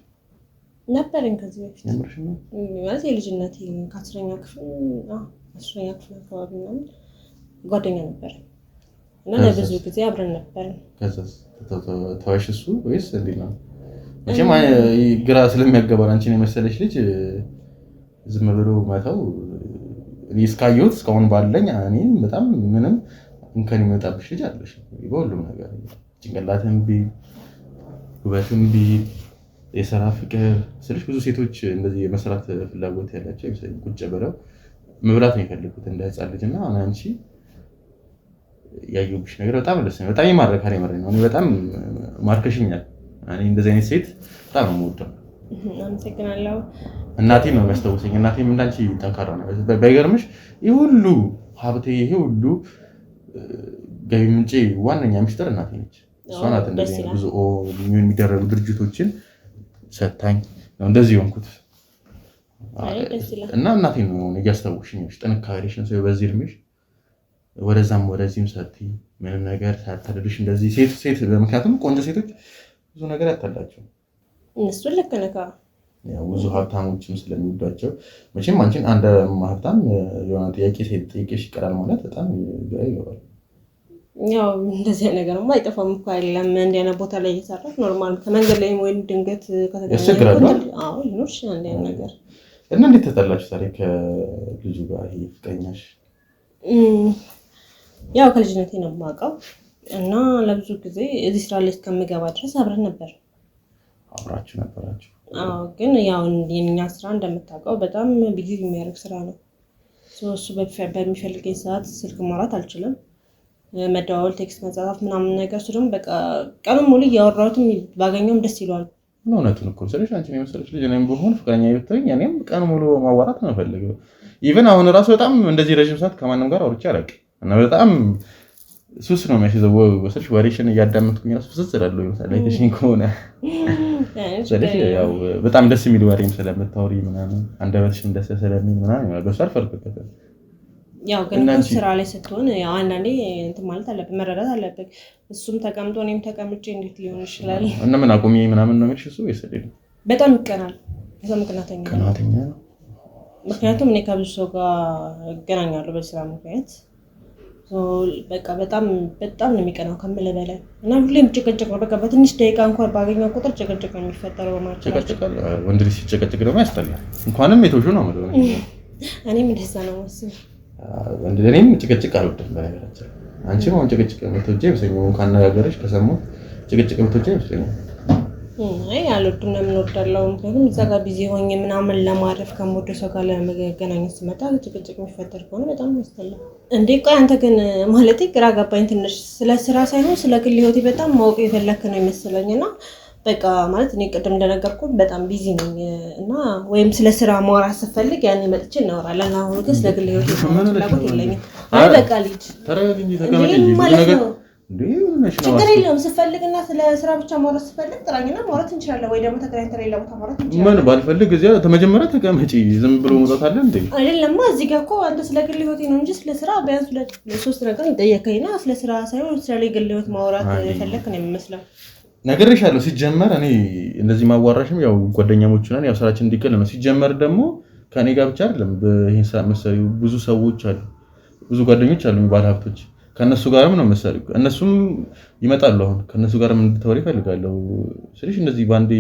ነበረኝ ከዚህ በፊት የምርሽ ነው ማለት የልጅነቴ ከ10ኛ ክፍል አካባቢ ምናምን ጓደኛ ነበረኝ እና ለብዙ ጊዜ አብረን ነበርን። ከዛስ ተዋሽ እሱ ወይስ እንዴት ነው? መቼም ግራ ስለሚያገባን አንቺን የመሰለሽ ልጅ ዝም ብሎ መተው እኔ እስካየሁት እስካሁን ባለኝ እኔም በጣም ምንም እንከን የሚወጣብሽ ልጅ አለሽ በሁሉም ነገር ጭንቅላትም ቢል ውበትም ቢል የሥራ ፍቅር ስልሽ ብዙ ሴቶች እንደዚህ የመስራት ፍላጎት ያላቸው ይመስለኛል። ቁጭ ብለው መብላት ነው የሚፈልጉት እንደ ህፃን ልጅ እና አንቺ ያየሁብሽ ነገር በጣም ደስ ነው። በጣም ይማርካል። የምሬን ነው። እኔ በጣም ማርከሽኛል። እኔ እንደዚህ አይነት ሴት በጣም ነው የምወደው። አመሰግናለሁ። እናቴን ነው የሚያስታውሰኝ። እናቴም እንዳንቺ ጠንካራ ነው። ባይገርምሽ ይሄ ሁሉ ሀብቴ ይሄ ሁሉ ገቢ ምንጭ ዋነኛ ሚስጥር እናቴ ነች። እሷ ናት እንደዚህ ብዙ የሚደረጉ ድርጅቶችን ሰታኝ ነው እንደዚህ ሆንኩት እና እናቴን ነው እያስታወስሽኝ። ጥንካሬሽን ሰው በዚህ እድሜሽ ወደዛም ወደዚህም ሳትይ ምንም ነገር ሳታደርሽ እንደዚህ ሴት ምክንያቱም ቆንጆ ሴቶች ብዙ ነገር ያታላቸው እሱን ልክ ነህ። ብዙ ሀብታሞችም ስለሚወዷቸው መቼም አንቺን አንድ ሀብታም የሆነ ጥያቄ ጠይቄሽ ይቀራል ማለት በጣም ግራ ይገባል። ያው እንደዚህ ነገርማ አይጠፋም እኮ አይደለም እንዲህ አይነት ቦታ ላይ እየሰራሽ ኖርማል ከመንገድ ላይ ወይም ድንገት ያስቸግራል። አዎ ይኖርሽ አንድ ነገር እና እንዴት ተጣላችሁ ታዲያ ከልጁ ጋር ይሄ ፍቅረኛሽ? ያው ከልጅነቴ ነው የማውቀው እና ለብዙ ጊዜ እዚህ ስራ ላይ እስከምገባ ድረስ አብረን ነበር። አብራችሁ ነበራችሁ? አዎ ግን ያው የኛ ስራ እንደምታውቀው በጣም ቢዚ የሚያደርግ ስራ ነው። እሱ በሚፈልገኝ ሰዓት ስልክ ማውራት አልችልም፣ መደዋወል፣ ቴክስት መጻፍ ምናምን ነገር። እሱ ደግሞ በቃ ቀኑን ሙሉ እያወራሁትም ባገኘውም ደስ ይለዋል። እውነቱን እኮ ስለሽ አንቺ የመሰለሽ ልጅ እኔም ብሆን ፍቅረኛ ብትሆኝ እኔም ቀን ሙሉ ማዋራት ነው ፈልገው። ኢቭን አሁን ራሱ በጣም እንደዚህ ረጅም ሰዓት ከማንም ጋር አውርቼ አላውቅም እና በጣም ሱስ ነው የሚያስይዘው። ወሰልሽ ወሬሽን እያዳመጥኩኝ ራሱ ፍስስ እላለሁ ይመስላል አይተሽኝ ከሆነ ስለሽ ያው በጣም ደስ የሚል ወሬም ስለምታወሪ ምናምን አንደበትሽም ደስ ስለሚል ምናምን በሱ አልፈርድበትም። ያው ግን ስራ ላይ ስትሆን ያው አንዳንዴ እንትን ማለት አለብህ፣ መረዳት አለብህ። እሱም ተቀምጦ እኔም ተቀምጬ እንዴት ሊሆን ይችላል? እና ምን አቁሚ ምናምን ነው የሚልሽ እሱ ይሰደድ በጣም ይቀናል። በጣም ቅናተኛ ነው። ምክንያቱም እኔ ከብዙ ሰው ጋር እገናኛለሁ በስራ ምክንያት። በቃ በጣም ነው የሚቀናው ከምልህ በላይ እና ሁሌም ጭቅጭቅ ነው። በቃ በትንሽ ደቂቃ እንኳን ባገኘው ቁጥር ጭቅጭቅ ነው የሚፈጠረው ማለት ነው። ጭቅጭቅ ወንድ ልጅ ሲጨቀጭቅ ደግሞ ያስጠላል። እንኳንም የተውሹ ነው ማለት ነው። እኔም እንደዛ ነው መስል እኔም ጭቅጭቅ አልወድም በነገራችን። አንቺም አሁን ጭቅጭቅ የምትወጂ ይመስለኛል። ካነጋገርሽ ከሰማሁት ጭቅጭቅ የምትወጂ ይመስለኛል። አይ አልወድም። ለምን እወዳለሁ? ምክንያቱም እዛ ጋር ቢዚ ሆኜ ምናምን ለማረፍ ከምወደው ሰው ጋር ለመገናኘት ስመጣ ጭቅጭቅ የሚፈጠር ከሆነ በጣም ያስጠላል። እንዴ ቆይ አንተ ግን ማለቴ ግራ ገባኝ ትንሽ። ስለ ስራ ሳይሆን ስለ ግል ህይወቴ በጣም ማወቅ የፈለክ ነው ይመስለኝ እና በቃ ማለት እኔ ቅድም እንደነገርኩ በጣም ቢዚ ነኝ እና ወይም ስለ ስራ ማውራት ስፈልግ ያኔ መጥቼ እናወራለን። አሁን ግን ስለ ግል ህይወቴ ፍላጎት የለኝም። አይ በቃ ልጅ ተረጋግኝ፣ ተቀመጪ ማለት ነው። ችግር የለውም። ስፈልግና ስለ ስራ ብቻ ማውራት ስፈልግ ጥራኝና ማውራት እንችላለን፣ ወይ ደግሞ ተገናኝተን ሌላ ቦታ ማውራት እንችላለን። ምን ባልፈልግ እዚያ ተመጀመሪያ ተቀመጪ። ዝም ብሎ መውጣት አለ እንዴ? አይደለማ። እዚህ ጋር እኮ አንተ ስለ ግል ህይወቴ ነው እንጂ ስለ ስራ ቢያንስ ሶስት ነገር ይጠየቀኝና ስለ ስራ ሳይሆን ስለ ግል ህይወት ማውራት የፈለክ ነው የሚመስለው። ነግሬሻለሁ። ሲጀመር እኔ እንደዚህ ማዋራሽም ያው ጓደኛሞች ነን፣ ያው ስራችን እንዲቀል ነው። ሲጀመር ደግሞ ከኔ ጋር ብቻ አይደለም በይሄን ሰዓት መሰሪው ብዙ ሰዎች አሉ፣ ብዙ ጓደኞች አሉ ባለ ሀብቶች። ከነሱ ጋርም ነው መሰሪው፣ እነሱም ይመጣሉ። አሁን ከነሱ ጋርም እንድታወሪ እፈልጋለሁ ስለሽ እንደዚህ ባንዴ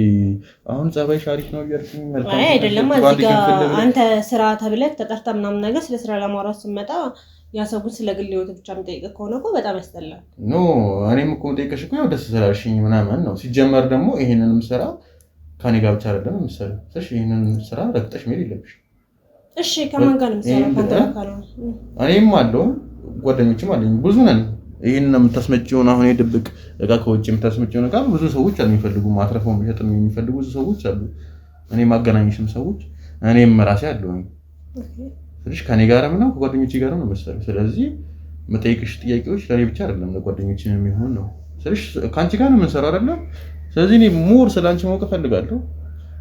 አሁን ጸባይሽ አሪፍ ነው እያልኩኝ መልካም አይ አይደለም። እዚህ ጋር አንተ ስራ ተብለህ ተጠርታ ምናምን ነገር ስለ ስራ ለማውራት ስመጣ ያ ሰው ግን ስለ ግል ህይወት ብቻ የሚጠይቅ ከሆነ እኮ በጣም ያስጠላል። ኖ እኔም እኮ የምጠይቀሽ እኮ ያው ደስ ስላልሽኝ ምናምን ነው። ሲጀመር ደግሞ ይሄንንም ስራ ከኔ ጋር ብቻ አይደለም የምትሰሪው። ስለሽ ይሄንን ስራ ረግጠሽ መሄድ የለብሽ። እሺ ከማን ጋር ነው የምትሰራው? ካንተ ጋር ካልሆነ እኔም አለው ጓደኞችም አለኝ፣ ብዙ ነን። ይሄንን የምታስመጪውን አሁን የድብቅ እቃ ከውጭ የምታስመጪውን እቃ ብዙ ሰዎች አሉ የሚፈልጉ፣ ማትረፈው መሸጥ የሚፈልጉ ብዙ ሰዎች አሉ። እኔ ማገናኘሽም ሰዎች እኔም ራሴ አለሁኝ። ስለሽ ከኔ ጋርም ነው ከጓደኞቼ ጋርም ነው መሰለኝ። ስለዚህ መጠየቅሽ ጥያቄዎች ለኔ ብቻ አይደለም ለጓደኞቼም የሚሆን ነው። ስለሽ ካንቺ ጋር ነው የምንሰራው አይደለም። ስለዚህ እኔ ሞር ስላንቺ ማወቅ እፈልጋለሁ።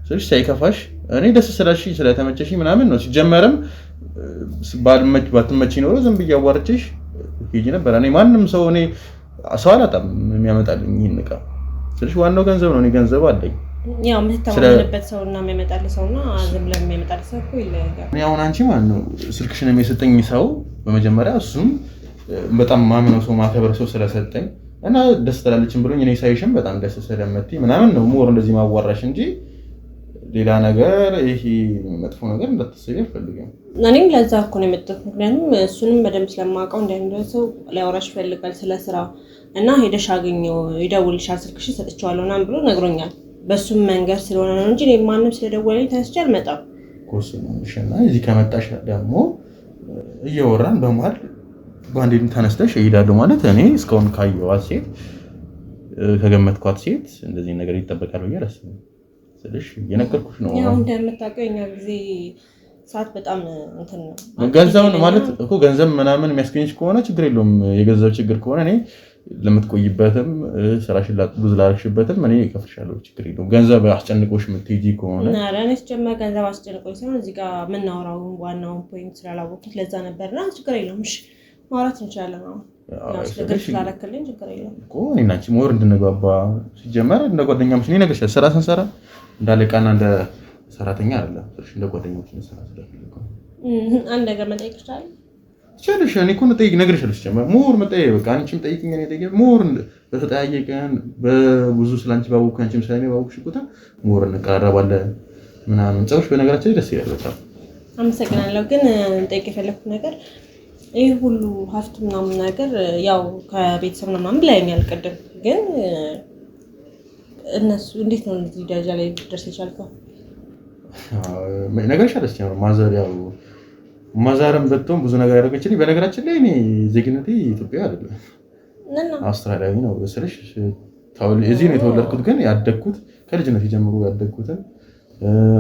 ስለሽ ሳይከፋሽ እኔ ደስ ስላልሽኝ ስለተመቸሽኝ ምናምን ነው። ሲጀመርም ባትመጪኝ ኖሮ ዝም ብዬ አዋርቼሽ ሄጄ ነበር። እኔ ማንም ሰው እኔ ሰው አላጣም የሚያመጣልኝ ይሄን እቃ። ስለሽ ዋናው ገንዘብ ነው። እኔ ገንዘብ አለኝ። ያው የምትተማመንበት ሰውና የሚያመጣልህ ሰውና ዝም ብለህ የሚያመጣልህ ሰው እኮ ይለያያል። እኔ አሁን አንቺ ማን ነው ስልክሽን የሰጠኝ ሰው በመጀመሪያ እሱም በጣም ማምነው ሰው ማከበር ሰው ስለሰጠኝ እና ደስ ትላለችም ብሎኝ እኔ ሳይሽም በጣም ደስ ስለምትይ ምናምን ነው ሞር እንደዚህ ማዋራሽ እንጂ ሌላ ነገር ይሄ መጥፎ ነገር እንዳትሰሪ አልፈልግም። እኔም ለዛ እኮ ነው የመጣሁት። ምክንያቱም እሱንም በደንብ ስለማውቀው እንደሰው ሊያወራሽ ይፈልጋል ስለ ስራ እና ሄደሽ አገኘው ይደውልሻል፣ ስልክሽን ሰጥቼዋለሁ ምናምን ብሎ ነግሮኛል። በሱም መንገድ ስለሆነ ነው እንጂ ማንም ስለደወለኝ ተነስቼ አልመጣም። ኮርስ ነው እሺና እዚህ ከመጣሽ ደግሞ እየወራን በመሃል ባንዴን ተነስተሽ እሄዳለሁ ማለት እኔ እስካሁን ካየኋት ሴት ከገመትኳት ሴት እንደዚህ ነገር ይጠበቃል ብዬ አላስብም። ስለሽ የነገርኩሽ ነው። ያው እንደምታውቀው እኛ ጊዜ ሰዓት በጣም እንትን ነው። ገንዘብ ማለት እኮ ገንዘብ ምናምን የሚያስገኝሽ ከሆነ ችግር የለውም። የገንዘብ ችግር ከሆነ እኔ ለምትቆይበትም ስራሽን ብዙ ላደረግሽበትም እኔ እከፍልሻለሁ፣ ችግር የለውም። ገንዘብ አስጨንቆሽ የምትሄጂ ከሆነ እኔስ ጀመር ገንዘብ አስጨንቆኝ ሳይሆን እዚህ ጋር የምናወራው ዋናውን ፖይንት ስላላወቅሁት ለዛ ነበርና ችግር የለውም። እሺ ማውራት እንችላለን። አሁን ስለዚህ ስላደረክልኝ ችግር የለም እኮ እኔና አንቺ ሞር እንድንግባባ ሲጀመር እንደ ጓደኛሞች ነው ነገርሽ። ስራ ስንሰራ እንደ አለቃና እንደ ሰራተኛ አይደለም። እንደ ጓደኛሞች ነው ስራ ስለፈልኩ አንድ ነገር መጠየቅ ይችላል። ቻለሽ እኔ እኮ ጠይቅ ነገርሻለሁ። ሲጀመር ሞር መጠየቅ በቃ አንቺም ጠይቅኝ እኔ ጠይቅ ሞር በተጠያየቀን በብዙ ስላንቺ ባወኩ አንቺም ስለኔ ባወኩሽ ቁጥር ሞር እንቀራረባለን ምናምን። ጸውሽ በነገራችን ላይ ደስ ይላል በጣም አመሰግናለሁ። ግን ጠይቅ የፈለኩት ነገር ይህ ሁሉ ሀብት ምናምን ነገር ያው ከቤተሰብ ነው ምናምን ብላኛል ቅድም። ግን እነሱ እንዴት ነው እዚህ ደረጃ ላይ ደርስ የቻልከው? ነገርሻለሁ። ሲጀመር ማዘር ያው ማዛረም በጣም ብዙ ነገር ያደረገችልኝ። በነገራችን ላይ እኔ ዜግነቴ ኢትዮጵያዊ አይደለም አውስትራሊያዊ ነው መሰለሽ። እዚህ ነው የተወለድኩት፣ ግን ያደግኩት ከልጅነት ጀምሮ ያደግኩትን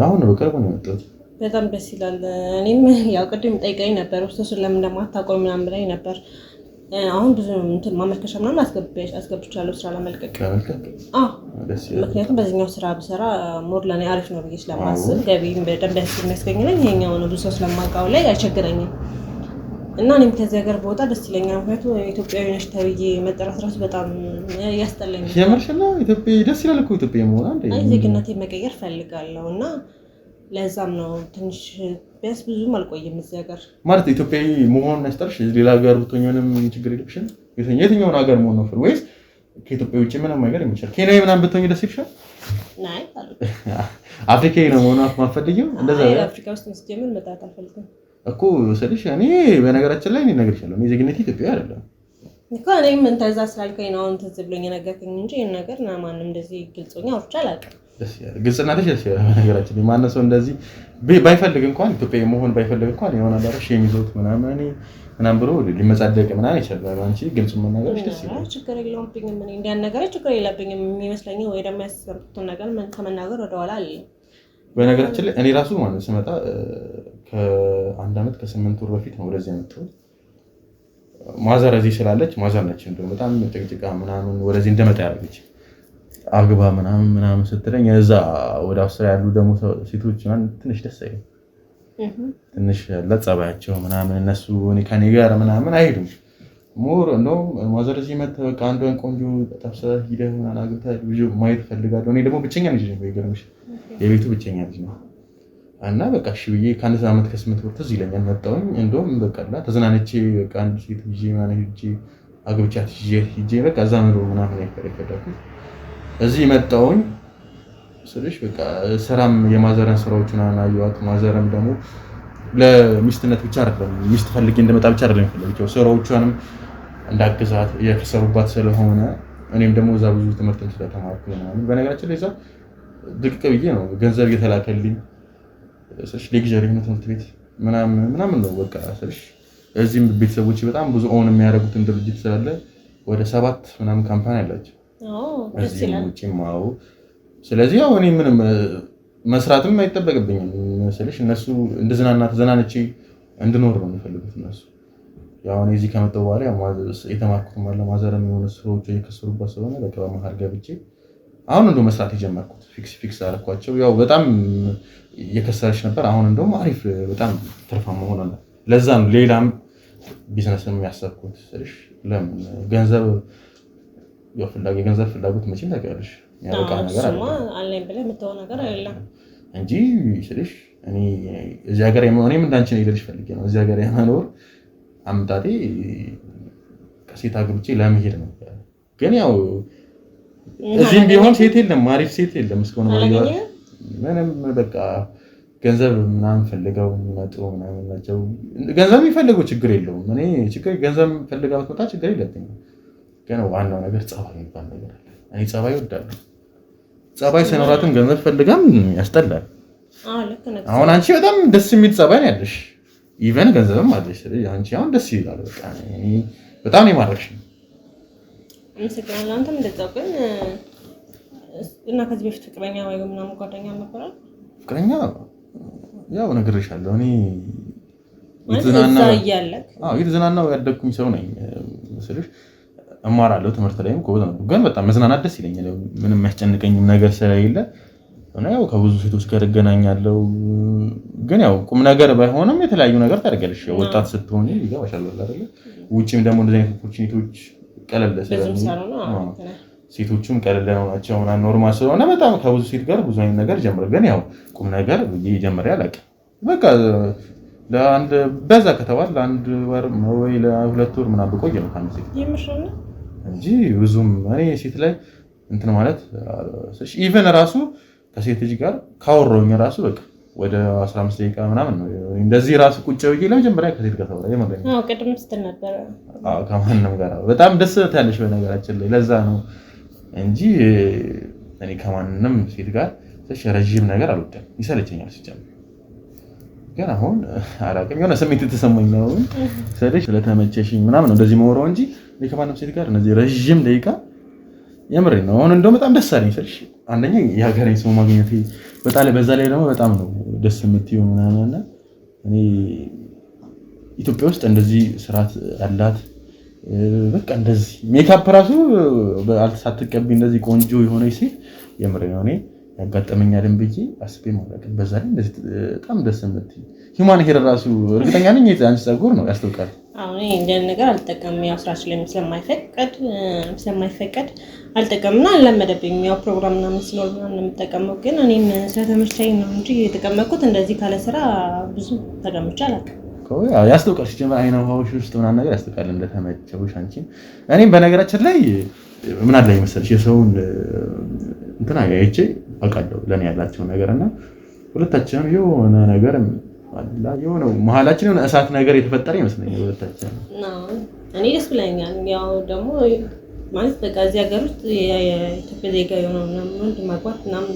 አሁን ነው በቅርብ ነው የመጣሁት። በጣም ደስ ይላል። እኔም ያው ቅድም ጠይቀኝ ነበር ውስጡን ለምን እንደማታውቀው ምናምን ብላኝ ነበር። አሁን ብዙ እንትን ማመልከቻ ምናምን አስገብቻለሁ ስራ ለመልቀቅ። ምክንያቱም በዚህኛው ስራ ብሰራ ሞር ለእኔ አሪፍ ነው ብዬ ስለማስብ ገቢም በደንብ የሚያስገኝልኝ ይሄኛው ነው። ብዙ ሰው ስለማውቀው ላይ አይቸግረኝም እና እኔም ከዚህ ሀገር በወጣ ደስ ይለኛል። ምክንያቱም ኢትዮጵያዊ ነሽ ተብዬ መጠራት ራሱ በጣም ያስጠላኛል። የምርሽና ኢትዮጵያ ደስ ይላል እኮ ኢትዮጵያ መሆን አንዴ ዜግነቴን መቀየር ፈልጋለሁ እና ለዛም ነው ትንሽ ቢያንስ ብዙም አልቆይም እዚህ ሀገር ማለት ኢትዮጵያዊ መሆን ያስጠላሽ። ሌላ ሀገር ብትሆኚ ምንም ችግር የለብሽም። የትኛውን ሀገር መሆን ነው ፍል ወይስ ከኢትዮጵያ ውጭ ምንም ነገር የሚችል ኬንያዊ ምናምን ብትሆኚ ደስ ይልሻል? ናይ አፍሪካዊ ነው መሆን አትፈልጊም? እንደዛ ነው አፍሪካ ውስጥ መስጀመር መጣት አልፈልግም እኮ ስልሽ። እኔ በነገራችን ላይ እኔ እነግርሻለሁ እኔ ዜግነቴ ኢትዮጵያዊ አይደለም እኮ። እኔም እንተዛ ስላልከኝ ነው ትዝ ብሎኝ የነገርከኝ እንጂ ይሄን ነገር ማንም እንደዚህ ግልጾኛ አውርቼ አላውቅም። ግልጽናትሽ ደስ ይላል። በነገራችን ላይ ማንም ሰው እንደዚህ ባይፈልግ እንኳን ኢትዮጵያዊ መሆን ባይፈልግ እንኳን የሆነ አዳራሽ የሚዞት ምናምን ብሎ ሊመጻደቅ ምናምን ይችላል። አንቺ ግልጽ መናገርሽ ደስ ይላል። ችግር የለብኝም እኔ እንዲያን ነገር ችግር የለብኝም የሚመስለኝ ወይ ደግሞ ያሰብኩትን ነገር ከመናገር ወደኋላ አለ። በነገራችን ላይ እኔ ራሱ ማለት ስመጣ ከአንድ ዓመት ከ8 ወር በፊት ነው ወደዚህ የመጣሁት። ማዘር እዚህ ስላለች ማዘር ነች እንደው በጣም ጭቅጭቃ ምናምን ወደዚህ እንደመጣ ያደረገች አግባ ምናምን ስትለኝ እዛ ወደ አውስትራሊያ ያሉ ደግሞ ሴቶች ትንሽ ደስ አይልም። ትንሽ ለጸባያቸው ምናምን እነሱ እኔ ከኔ ጋር ምናምን አይሄዱም። ሞር እንደውም ማዘር እዚህ መጥተህ በቃ አንዷን ቆንጆ ጠብሰህ ሂደህ ምናምን አግብተህ ልጅ ማየት እፈልጋለሁ። እኔ ደግሞ ብቸኛ ልጅ ነኝ። ይገርምሽ የቤቱ ብቸኛ ልጅ ነው እና በቃ እሺ ብዬ ከአንድ ዓመት ከ8 ወር ትዝ ይለኛል መጣሁኝ። እንደውም በቃ ተዝናንቼ በቃ አንድ ሴት ይዤ ምናምን ሂጄ አግብቻት ሂጄ በቃ እዛ መኖር ምናምን አይፈለግም። እዚህ መጣሁኝ ስልሽ በቃ ስራም የማዘረን ስራዎች ምናምን አየኋት። ማዘረም ደግሞ ለሚስትነት ብቻ አይደለም ሚስት ፈልጌ እንደመጣ ብቻ አይደለም የፈለገችው ስራዎቿንም እንዳግዛት እየከሰሩባት ስለሆነ እኔም ደግሞ እዛ ብዙ ትምህርትም ስለተማርኩ ምናምን በነገራችን ላይ እዛ ድቅቅ ብዬ ነው ገንዘብ እየተላከልኝ ስልሽ ሌክቸር የሆነ ትምህርት ቤት ምናምን ነው በቃ ስልሽ። እዚህም ቤተሰቦች በጣም ብዙ ኦን የሚያደርጉትን ድርጅት ስላለ ወደ 7 ምናምን ካምፓኒ አላቸው እዚህ ውጪም። ስለዚህ ያው እኔ ምንም መስራትም አይጠበቅብኝም ስልሽ እነሱ እንደዝናና ተዘናንቼ እንድኖር ነው የሚፈልጉት እነሱ። ያው እኔ እዚህ ከመጣሁ በኋላ የተማርኩት ማለት ማዘርም የሆነ ሰዎች እየከሰሩባት ስለሆነ በቃ በመሀል ገብቼ አሁን እንደው መስራት የጀመርኩት ፊክስ አደረኳቸው። ያው በጣም እየከሰረች ነበር። አሁን እንደውም አሪፍ በጣም ትርፋማ ሆኗል። ለዛ ነው ሌላም ቢዝነስም ያሰብኩት ስልሽ ለምን ገንዘብ የገንዘብ ፍላጎት መቼም ታውቂያለሽ ያበቃ ነገር አለኝ ብለህ የምትሆን ነገር አይደለም እንጂ ስልሽ እኔ እዚህ ሀገር እኔም እንዳንቺ ነው ልልሽ ፈልጌ ነው። እዚህ ሀገር የመኖር አምጣጤ ከሴት አግብቼ ለመሄድ ነው። ግን ያው እዚህም ቢሆን ሴት የለም አሪፍ ሴት የለም እስከሆነ ምንም በቃ ገንዘብ ምናምን ፈልገው የሚመጡ ምናምን ናቸው። ገንዘብ የሚፈልገው ችግር የለውም። እኔ ገንዘብ ፈልጋ ብትመጣ ችግር የለብኝም። ግን ዋናው ነገር ጸባይ የሚባል ነገር አለ። እኔ ጸባይ እወዳለሁ። ጸባይ ሳይኖራትም ገንዘብ ፈልጋም ያስጠላል። አሁን አንቺ በጣም ደስ የሚል ጸባይ ነው ያለሽ፣ ኢቨን ገንዘብም አለሽ። ስለዚህ አንቺ አሁን ደስ ይላል። በቃ በጣም ነው የማረክሽኝ። አመሰግናለሁ። አንተም እንደዛው። ግን እና ከዚህ በፊት ፍቅረኛ ወይ ምናምን ጓደኛ ነበር? ፍቅረኛ ያው ነግሬሻለሁ። እኔ የተዝናናው ያደግኩኝ ሰው ነኝ ስልሽ እማራለሁ። ትምህርት ላይም ጎበዝ ነው። ግን በጣም መዝናናት ደስ ይለኛል። ምንም የሚያስጨንቀኝም ነገር ስለሌለ ያው ከብዙ ሴቶች ጋር እገናኛለሁ። ግን ያው ቁም ነገር ባይሆንም የተለያዩ ነገር ታደርጊያለሽ። ወጣት ስትሆኚ ይገባሻል አይደል? ውጪም ደግሞ እንደዚህ አይነት ኦፖርቹኒቲዎች ቀለል ሴቶቹም ቀለል ናቸው ምናምን ኖርማል ስለሆነ በጣም ከብዙ ሴት ጋር ብዙ አይነት ነገር ጀምረ ግን ያው ቁም ነገር ጀምሬ አላውቅም። በቃ ለአንድ በዛ ከተባለ ለአንድ ወር ወይ ለሁለት ወር ምናምን ብቆይ ነው ከአንድ ሴት እንጂ ብዙም እኔ ሴት ላይ እንትን ማለት ኢቨን ራሱ ከሴት ልጅ ጋር ካወራሁኝ ራሱ በቃ ወደ 15 ደቂቃ ምናምን ነው እንደዚህ ራሱ ቁጭ ብዬ ለመጀመሪያ ከሴት ጋር ታወራ የማገኝ ቅድም ስትል ነበር ከማንም ጋር በጣም ደስ ትያለሽ በነገራችን ላይ ለዛ ነው እንጂ እኔ ከማንም ሴት ጋር ረዥም ነገር አልወደም ይሰለቸኛል ሲጀምር ግን አሁን አላውቅም የሆነ ስሜት የተሰማኝ ነው ስለተመቸሽኝ ምናምን እንደዚህ መወራው እንጂ እኔ ከማንም ሴት ጋር እንደዚህ ረዥም ደቂቃ የምሬን ነው አሁን እንደው በጣም ደስ አለኝ ስልሽ አንደኛ የሀገሬን ሰው ማግኘቴ በዛ ላይ ደግሞ በጣም ነው ደስ የምትይው ምናምን እኔ ኢትዮጵያ ውስጥ እንደዚህ ስርዓት ያላት በቃ እንደዚህ ሜካፕ ራሱ ሳትቀቢ እንደዚህ ቆንጆ የሆነች ሴት የምሬን ነው እኔ ያጋጠመኛልን ብዬ አስቤ ማለት በዛ ላይ እንደዚህ በጣም ደስ የምትይ ሂውማን ሄር ራሱ እርግጠኛ ነኝ የአንቺ ፀጉር ነው ያስታውቃል። አሁን እንደ ነገር አልጠቀምም ያው ስራችን ላይ ስለማይፈቀድ አልጠቀምና አልለመደብኝም ያው ፕሮግራም ምናምን ሲኖር ምናምን የምጠቀመው ግን እኔም ስለተመቸኝ ነው እንጂ የተቀመጥኩት እንደዚህ ካለ ስራ ብዙ ተቀምጬ አላውቅም። ያስታውቃል ሲጀምር አይነ ውሃዎች ውስጥ ምናምን ነገር ያስታውቃል እንደተመቸውሽ አንቺም እኔም በነገራችን ላይ ምን አለ መሰለሽ የሰውን እንትና አይቼ አውቃለሁ ለኔ ያላቸው ነገርና ሁለታችንም የሆነ ነገር አላ የሆነ መሀላችን የሆነ እሳት ነገር የተፈጠረ ይመስለኛል ሁለታችን እኔ ደስ ብለኛል ያው ደግሞ ማለት በቃ እዚህ ሀገር ውስጥ የኢትዮጵያ ዜጋ የሆነው ምናምን ማግባት ምናምን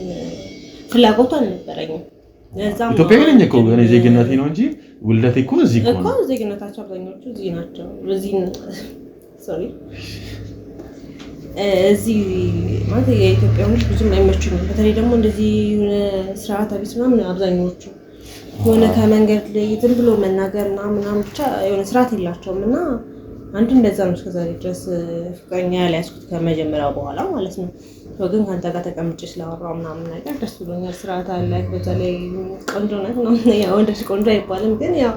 ፍላጎቱ አልነበረኝም። ኢትዮጵያ ነኝ እኮ እኔ ዜግነቴ ነው እንጂ ውልደቴ እኮ እዚህ እኮ ዜግነታቸው አብዛኞቹ እዚህ ናቸው። እዚህ ማለት የኢትዮጵያ ውስጥ ብዙም አይመቹኝም። በተለይ ደግሞ እንደዚህ የሆነ ስርዓት ቢስ ምናምን አብዛኞቹ የሆነ ከመንገድ ላይ ዝም ብሎ መናገር እና ምናምን ብቻ የሆነ ስርዓት የላቸውም እና አንዱ እንደዛ ነው እስከዛሬ ድረስ ፍቅረኛ ያልያዝኩት ከመጀመሪያው በኋላ ማለት ነው። ግን ከአንተ ጋር ተቀምጬ ስላወራሁ ምናምን ነገር ደስ ብሎኛል። ስርዓት አለ በዛ ላይ ቆንጆ ነህ ነው ያው ወንድ ቆንጆ አይባልም ግን ያው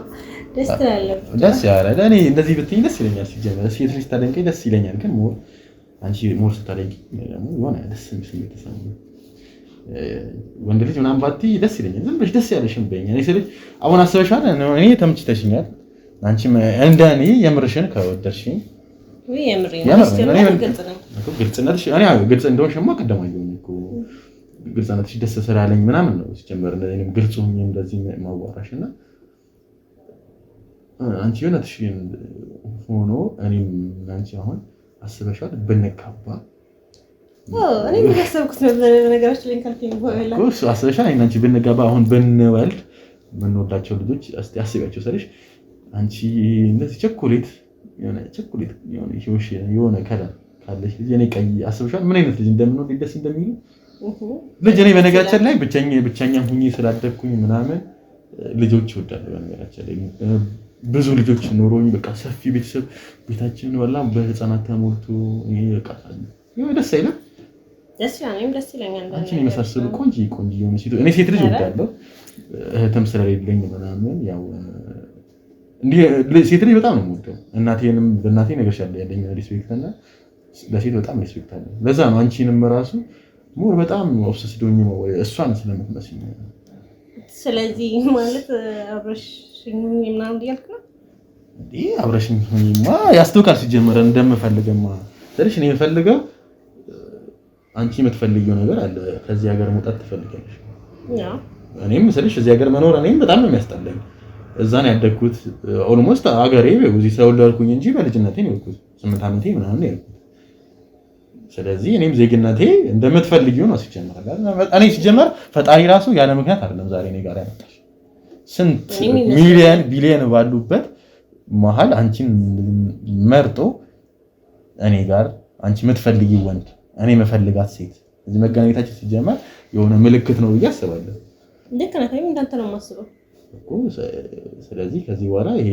ደስ ትላለህ። ደስ ያለ እኔ እንደዚህ ብትይኝ ደስ ይለኛል። ሲጀመር ሴት ልጅ ታደንቀኝ ደስ ይለኛል ግን አንቺ ሞር ስታደንቂ ደግሞ የሆነ ደስ የሚል ስሜት ተሰማኝ። ወንድ ልጅ ምናምን ባትይ ደስ ይለኛል። ዝም ብለሽ ደስ ያለሽም በይኝ። እኔ ስልሽ አሁን አስበሻል እኔ ተመችተሽኛል። አንቺም እንደኔ የምርሽን ከወደድሽኝ ወይ የምሬን ግልጽነትሽ እኔ ግልጽ እንደሆንሽማ ቀደማየሁኝ እኮ ግልጽነትሽ ደስ ስላለኝ ምናምን ነው ሲጀመር እንደኔም ግልጽ ሆኜ እንደዚህ ማዋራሽና አንቺ የሆነትሽን ሆኖ እኔም አንቺ አሁን አስበሻል ብንጋባ እኔ ያሰብኩት ነገራችን ላይ ካልከኝ በኋላ እሱ አስበሻል አንቺ ብንጋባ አሁን ብንወልድ ምንወዳቸው ልጆች እስቲ አስቢያቸው ሰልሽ አንቺ እንደዚህ ቸኮሌት የሆነ ከለር ካለሽ ልጅ እኔ ቀይ አስበሻል ምን አይነት ልጅ እንደምንወድ ደስ እንደሚሉ ልጅ እኔ በነገራችን ላይ ብቸኛ ሁኚ ስላደግኩኝ ምናምን ልጆች እወዳለሁ። በነገራችን ላይ ብዙ ልጆች ኖሮኝ በቃ ሰፊ ቤተሰብ ቤታችን በላም በህፃናት ተሞልቶ ይሄ በቃ ደስ አይልም? ደስ ይለኛል። አንቺን የመሳሰሉ ቆንጆ የሆነ ሴት እኔ ሴት ልጅ እወዳለሁ። እህትም ስለሌለኝ ምናምን ያው እንዴ ሴት ልጅ በጣም ነው የምወደው። እናቴንም በእናቴ ነገርሻለ ያለኝ ሪስፔክት እና ለሴት በጣም ሪስፔክት አለ። ለዛ ነው አንቺንም ራሱ ሞር በጣም ኦብሰስድ ሆኜ ነው እሷን ስለምትመስኝ። ስለዚህ ማለት አብረሽኝ ምናምን እያልክ ነው እንዴ? አብረሽኝ ሆኜማ ያስተውቃል ሲጀመር እንደምፈልገማ ስለሽ እኔ የምፈልገው አንቺ የምትፈልጊው ነገር አለ። ከዚህ ሀገር መውጣት ትፈልጊያለሽ? አዎ እኔም ስለሽ እዚህ ሀገር መኖር እኔም በጣም ነው የሚያስጠላኝ። እዛ ነው ያደግኩት። ኦልሞስት ሀገሬ እዚህ ተወለድኩኝ እንጂ በልጅነቴ ነው የሄድኩት 8 ዓመቴ ምናምን ነው የሄድኩት። ስለዚህ እኔም ዜግነቴ እንደምትፈልጊው ነው ሲጀመር እኔ ሲጀመር ፈጣሪ ራሱ ያለ ምክንያት አይደለም ዛሬ እኔ ጋር ያመጣሽ። ስንት ሚሊዮን ቢሊዮን ባሉበት መሀል አንቺን መርጦ እኔ ጋር አንቺ የምትፈልጊው ወንድ እኔ መፈልጋት ሴት እዚህ መገናኘታችን ሲጀመር የሆነ ምልክት ነው ብዬ አስባለሁ። ልክ ነህ። እንዳንተ ነው የማስበው እኮ። ስለዚህ ከዚህ በኋላ ይሄ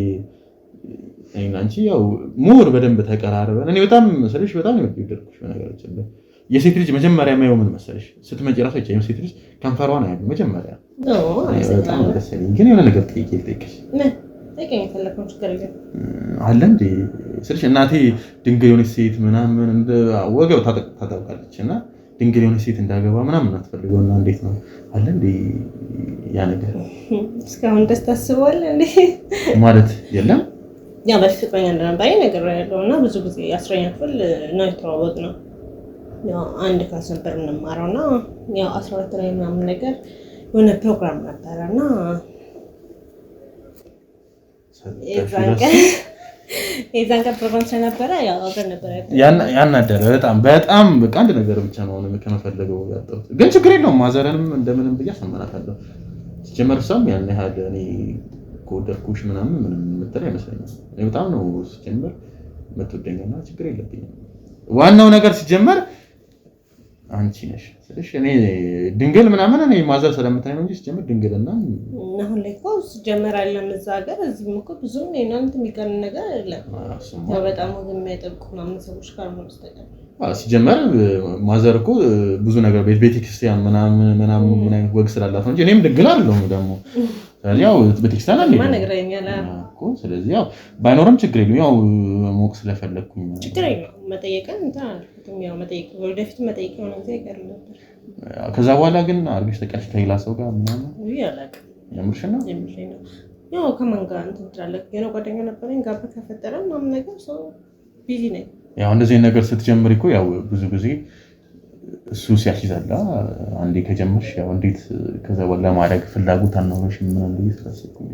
እኔና አንቺ ያው ሞር በደንብ ተቀራርበን እኔ በጣም መሰለሽ በጣም ነው የወደድኩሽ። በነገራችን ላይ የሴት ልጅ መጀመሪያ ማየው ምን መሰለሽ ስትመጪ ራሱ አይቻልም። ሴት ልጅ ከንፈሯን አያለሁ መጀመሪያ። በጣም ደስ ይለኝ። ግን የሆነ ነገር ጠይቄሽ ጠይቀኝ የፈለከውን ችግር የለም አለ እንዴ ስልሽ እናቴ ድንግል የሆነች ሴት ምናምን እንደ ወገብ ታጠብቃለች እና ድንግል የሆነች ሴት እንዳገባ ምናምን አትፈልገውና እንዴት ነው አለ እንዴ ያ ነገር እስካሁን ደስ ታስበዋለህ እንዴ ማለት የለም ያ በፊት ፍቅረኛ እንደነበረኝ ነገር ያለውና ብዙ ጊዜ 10ኛ ክፍል ነው የተዋወቅነው ያው አንድ ክላስ ነበር የምንማረውና ያው 12 ላይ ምናምን ነገር የሆነ ፕሮግራም ነበርና የዛን ቀን ፕሮግራም ስለነበረ ያው አብረን ነበር ያናደረ በጣም በቃ አንድ ነገር ብቻ ነው ከመፈለገው ያጣሁት ግን ችግር የለውም ማዘረንም እንደምንም ብዬ አሰማናታለሁ ሲጀመር ሰም ያን ያህል እኔ ኮደርኩሽ ምናምን ምንም መተለ አይመስለኝም እኔ በጣም ነው ሲጀመር መተወደኛና ችግር የለብኝም ዋናው ነገር ሲጀመር አንቺ ነሽ ስለሽ እኔ ድንግል ምናምን እኔ ማዘር ስለምታይ ነው እንጂ ሲጀመር ድንግልና አሁን ላይ እኮ ሲጀመር አይደለም እዛ ሀገር እዚህም እኮ ብዙም እናንተ የሚቀርን ነገር አይደለም ያው በጣም ወገን የሚያጠብቁ ምናምን ሰዎች ጋር ነው በስተቀር ሲጀመር ማዘር እኮ ብዙ ነገር ቤተክርስቲያን ምናምን ምን አይነት ወግ ስላላት ነው እንጂ እኔም ድንግል አይደለሁም ደግሞ ያው ቤተክርስቲያን አለ ማን ነገረኛል እኮ ስለዚህ ያው ባይኖርም ችግር የለውም ያው ሞቅ ስለፈለኩኝ ችግር የለውም መጠየቅን እንትን ያው መጠየቅ ወደፊት መጠየቅ ነው እንጂ አይቀርም ነበር ከዛ በኋላ ግን አርግሽ ተቀርሽ ከሌላ ሰው ጋር ምናምን ያላቅ የምርሽ ነው ያው ከማን ጋር እንትን ትላለህ የሆነ ጓደኛ ነበረኝ ጋር ከፈጠረ ምናምን ነገር ሰው ቢዚ ነኝ ያው እንደዚህ ነገር ስትጀምሪ እኮ ያው ብዙ ጊዜ እሱ ሲያስይዛላ አንዴ ከጀመርሽ ያው እንዴት ከዛ በኋላ ማድረግ ፍላጎት አልኖርሽ ምናምን ብዬ ስላሰብኩኝ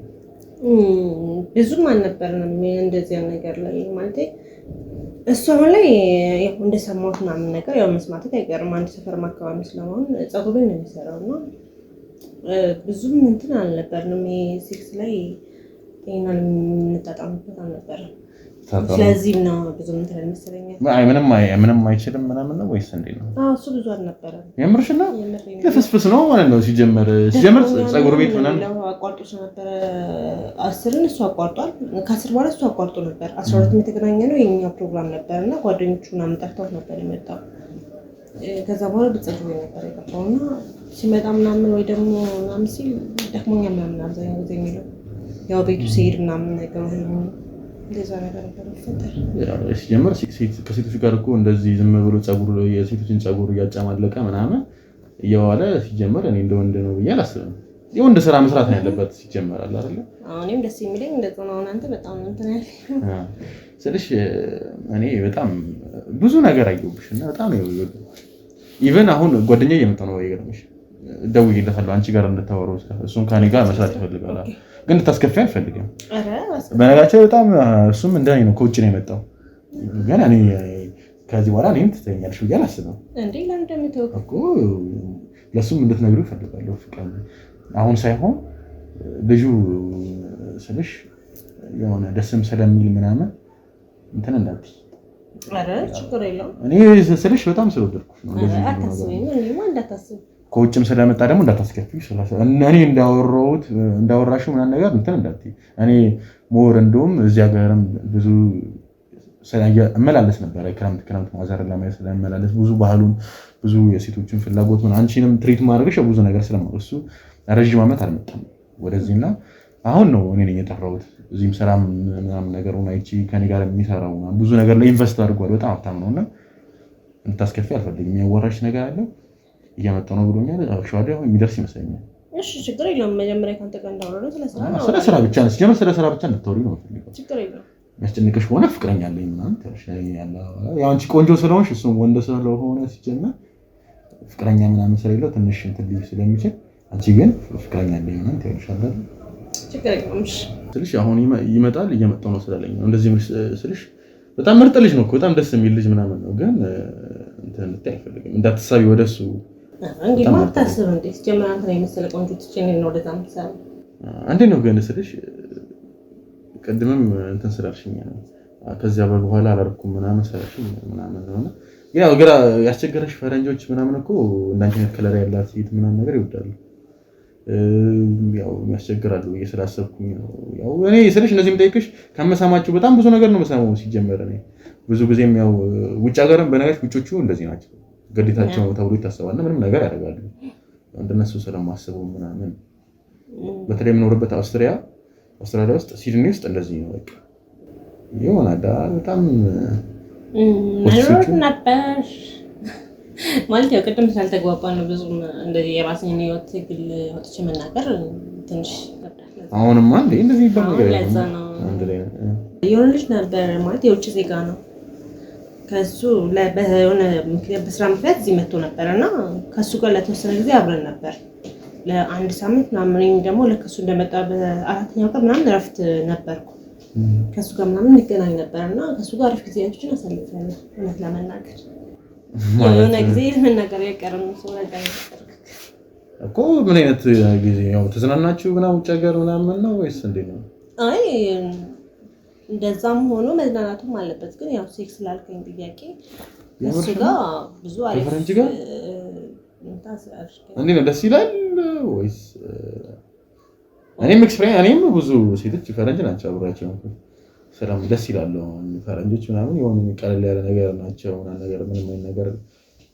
ብዙም አልነበረንም እንደዚህ ነገር ላይ ማለት እሱ አሁን ላይ ያው እንደሰማሁት ምናምን ነገር ያው መስማት አይቀርም አንድ ሰፈር አካባቢ ስለሆነ ፀጉሩን ነው የሚሰራውና ብዙም እንትን አልነበርንም ሴክስ ላይ ጤናል እንጣጣምበት አልነበረም ስለዚህ ነው ብዙ እንትን መሰለኝ ምንም አይችልም ምናምን ነው ወይስ እንዴ ነው እሱ ብዙ አልነበረም የምርሽ ነው ፍስፍስ ነው ማለት ነው ሲጀመር ፀጉር ቤት ምናምን አቋርጦ ነበር 10ን እሱ አቋርጧል ከ10 በኋላ እሱ አቋርጦ ነበር 12 የተገናኘ ነው የኛ ፕሮግራም ነበርና ጓደኞቹ ምናምን ጠርተውት ነበር የመጣው ከዛ በኋላ በፀጉር ነበር የገባውና ሲመጣ ምናምን ወይ ደግሞ ምናምን ሲል ደክሞኛ ምናምን አብዛኛው ጊዜ የሚለው ያው ቤቱ ሲሄድ ምናምን ነገር እንደዛ ነገር ፈጠር ሲጀምር ከሴቶች ጋር እኮ እንደዚህ ዝም ብሎ ፀጉር የሴቶችን ፀጉር እያጫማለቀ ምናምን እየዋለ ሲጀምር እኔ እንደ ወንድ ነው ብዬ አላስብም የወንድ ስራ መስራት ነው ያለበት ሲጀመር አለ አይደል እኔም ደስ የሚለኝ እንደዛ ነው አንተ በጣም እንትን ያለ ስለሽ እኔ በጣም ብዙ ነገር አየሁብሽና በጣም ነው የወደድኩሽ ኢቭን አሁን ጓደኛዬ እየመጣ ነው ይገርምሽ ደውዬለታለሁ አንቺ ጋር እንድታወሩ እሱን ከኔ ጋር መስራት ይፈልጋል ግን እንድታስከፊ አልፈልግም በነገራችን በጣም እሱም እንደኔ ነው ከውጭ ነው የመጣው ግን እኔ ከዚህ በኋላ እኔም ትተኛለሽ ብዬ አላስብም እንዴ ለምን እንደምትወው እኮ ለሱም እንድትነግሩ ይፈልጋለሁ ፍቅር አሁን ሳይሆን ልጁ ስልሽ የሆነ ደስም ስለሚል ምናምን እንትን እንዳትይ አረ ችግር የለውም እኔ ስልሽ በጣም ስለወደድኩሽ ነው እንደዚህ አታስበኝ እኔማ እንዳታስብ ከውጭም ስለመጣ ደግሞ እንዳታስከፊው እኔ እንዳወራሽው ምናምን ነገር እንትን እንዳትይ እኔ ሞር እንደውም እዚህ ሀገርም ብዙ እመላለስ ነበር ክረምት ማዘር ለማየት ስለመላለስ ብዙ ባህሉን ብዙ የሴቶችን ፍላጎት ምን አንቺንም ትሪት ማድረግሽ ብዙ ነገር ስለማውቅ እሱ ረጅም ዓመት አልመጣም ወደዚህና አሁን ነው እኔ ነኝ የጠራሁት እዚህም ሰላም ምናምን ነገር ሆነ አይቺ ከኔ ጋር የሚሰራው ብዙ ነገር ላይ ኢንቨስት አድርጓል በጣም ሀብታም ነውና እንድታስከፊ አልፈልግም የሚያወራሽ ነገር አለ እየመጣ ነው ብሎኛል አክቹዋሊ የሚደርስ ይመስለኛል እሺ ችግር የለውም መጀመሪያ ካንተ ጋር እንዳወራው ስለ ስራ ብቻ ነው ሲጀምር ስለ ስራ ብቻ እንድታወሪ ነው የምፈልገው ችግር የለውም ያስጨንቅሽ ከሆነ ፍቅረኛ አለኝ ምናምን ያለ ያው አንቺ ቆንጆ ስለሆንሽ እሱም ወንድ ስለሆነ ሲጀምር ፍቅረኛ ምናምን ስለሌለው ትንሽ እንትን ልጅ ስለሚችል አንቺ ግን ፍቅረኛ አለኝ ምናምን ትያለሻለህ ችግር የለውም ስልሽ አሁን ይመጣል እየመጣው ነው ስላለኝ ነው እንደዚህ ስልሽ በጣም ምርጥ ልጅ ነው እኮ በጣም ደስ የሚል ልጅ ምናምን ነው ግን እንትን እንድታይ አልፈልግም እንዳትሳቢ ወደሱ እንግዲህ ማታስብ እንዴ ሲጀምር አንተ ላይ መሰለ ቆንጆ ትችኔ ነው ወደዛ ምትሳብ አንዴ ነው ግን ስልሽ ቀድመም እንትን ስላልሽኝ ነው ከዚያ በኋላ አላርኩም ምናምን ስላልሽኝ ምናምን ነው ያው ግራ ያስቸገረሽ ፈረንጆች ምናምን እኮ እንዳንቺ አይነት ከለር ያላት ሴት ምናምን ነገር ይወዳሉ ያው ያስቸግራሉ እየስላሰብኩኝ ነው ያው እኔ ስልሽ እነዚህ የምጠይቅሽ ከመሰማችሁ በጣም ብዙ ነገር ነው መሰማው ሲጀመር እኔ ብዙ ጊዜም ያው ውጭ ሀገርም በነገራችን ውጮቹ እንደዚህ ናቸው ግዴታቸው ተብሎ ይታሰባልና ምንም ነገር ያደርጋሉ እንደነሱ ስለማስበው ምናምን በተለይ የምኖርበት አውስትሪያ አውስትራሊያ ውስጥ ሲድኒ ውስጥ እንደዚህ ነው በቃ ይሆናል በጣም መኖር ነበር ማለት ያው ቅድም ስላልተግባባን ነው ብዙም እንደዚህ የራስን ህይወት ግል ወጥቼ መናገር ትንሽ ይከብዳል። አሁንማ እንደዚህ ይባላል ለዛ ነው የሆነ ልጅ ነበር ማለት የውጭ ዜጋ ነው ከሱ በሆነ ምክንያት በስራ ምክንያት እዚህ መጥቶ ነበርና ከሱ ጋር ለተወሰነ ጊዜ አብረን ነበር ለአንድ ሳምንት ምናምን ደግሞ ለከሱ እንደመጣ በአራተኛው ቀን ምናምን እረፍት ነበርኩ ከሱ ጋር ምናምን እንገናኝ ነበርና ከሱ ጋር አሪፍ ጊዜያቶችን አሳልፈናል። እውነት ለመናገር የሆነ ጊዜ መናገር ያቀረም ሰው ነገር እኮ ምን አይነት ጊዜ ነው ተዝናናችሁ ምናምን ውጭ ሀገር ምናምን ነው ወይስ እንዴት ነው? አይ እንደዛም ሆኖ መዝናናቱም አለበት ግን ያው ሴክስ ላልከኝ ጥያቄ ከሱ ጋር ብዙ አሪፍ ከፈረንጅ ጋር እንዴ ነው ደስ ይላል ወይስ እኔም ብዙ ሴቶች ፈረንጅ ናቸው አብራቸው ሰላም ደስ ይላል ፈረንጆች ምናምን የሆኑ ቀለል ያለ ነገር ናቸው ምናምን ነገር ምንም አይነት ነገር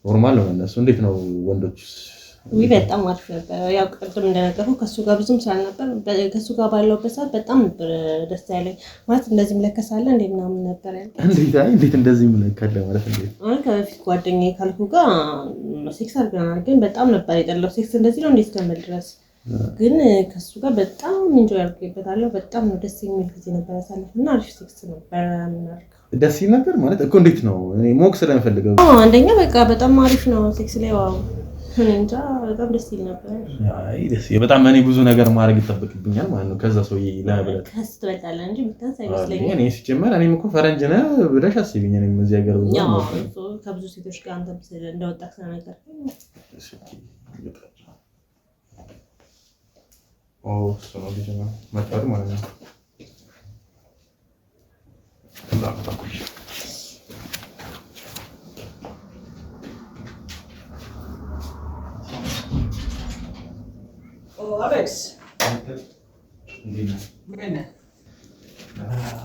ኖርማል ነው እነሱ እንዴት ነው ወንዶች በጣም አሪፍ ነበር ያው ቅድም እንደነገርኩህ ከሱ ጋር ብዙም ስላልነበር ከሱ ጋር ባለውበት ሰዓት በጣም ነበር ደስ ያለኝ ማለት እንደዚህ መለከሳለ እንዴ ምናምን ነበር ያልኩት እንዴት እንደዚህ መለከለ ማለት እንዴ ከበፊት ጓደኛዬ ካልኩ ጋር ሴክስ አድርገናል ግን በጣም ነበር የጠላው ሴክስ እንደዚህ ነው እንዴት ከመል ድረስ ግን ከሱ ጋር በጣም ኢንጆይ አድርጌበታለሁ በጣም ነው ደስ የሚል ጊዜ ነበር ያሳለፍና አሪፍ ሴክስ ነበር ምናልከው ደስ ይል ነበር ማለት እኮ እንዴት ነው እኔ ሞክ ስለምፈልገው አንደኛ በቃ በጣም አሪፍ ነው ሴክስ ላይ ዋው እንጃ በጣም ደስ ይል ነበር አይ ደስ በጣም እኔ ብዙ ነገር ማድረግ ይጠበቅብኛል ማለት ነው ከዛ ሰውዬ ለበለጠ ከስትበታለህ እንጂ ብታንስ አይመስለኝም እኔ ሲጀመር እኔም እኮ ፈረንጅ ነህ ብለሽ አስቢኝ እኔም እዚህ ሀገር ብዙ ነው ከብዙ ሴቶች ጋር አንተም እንደወጣህ ስለነገርከኝ sono diciamo mettere ma no da qui Alex Dina Bene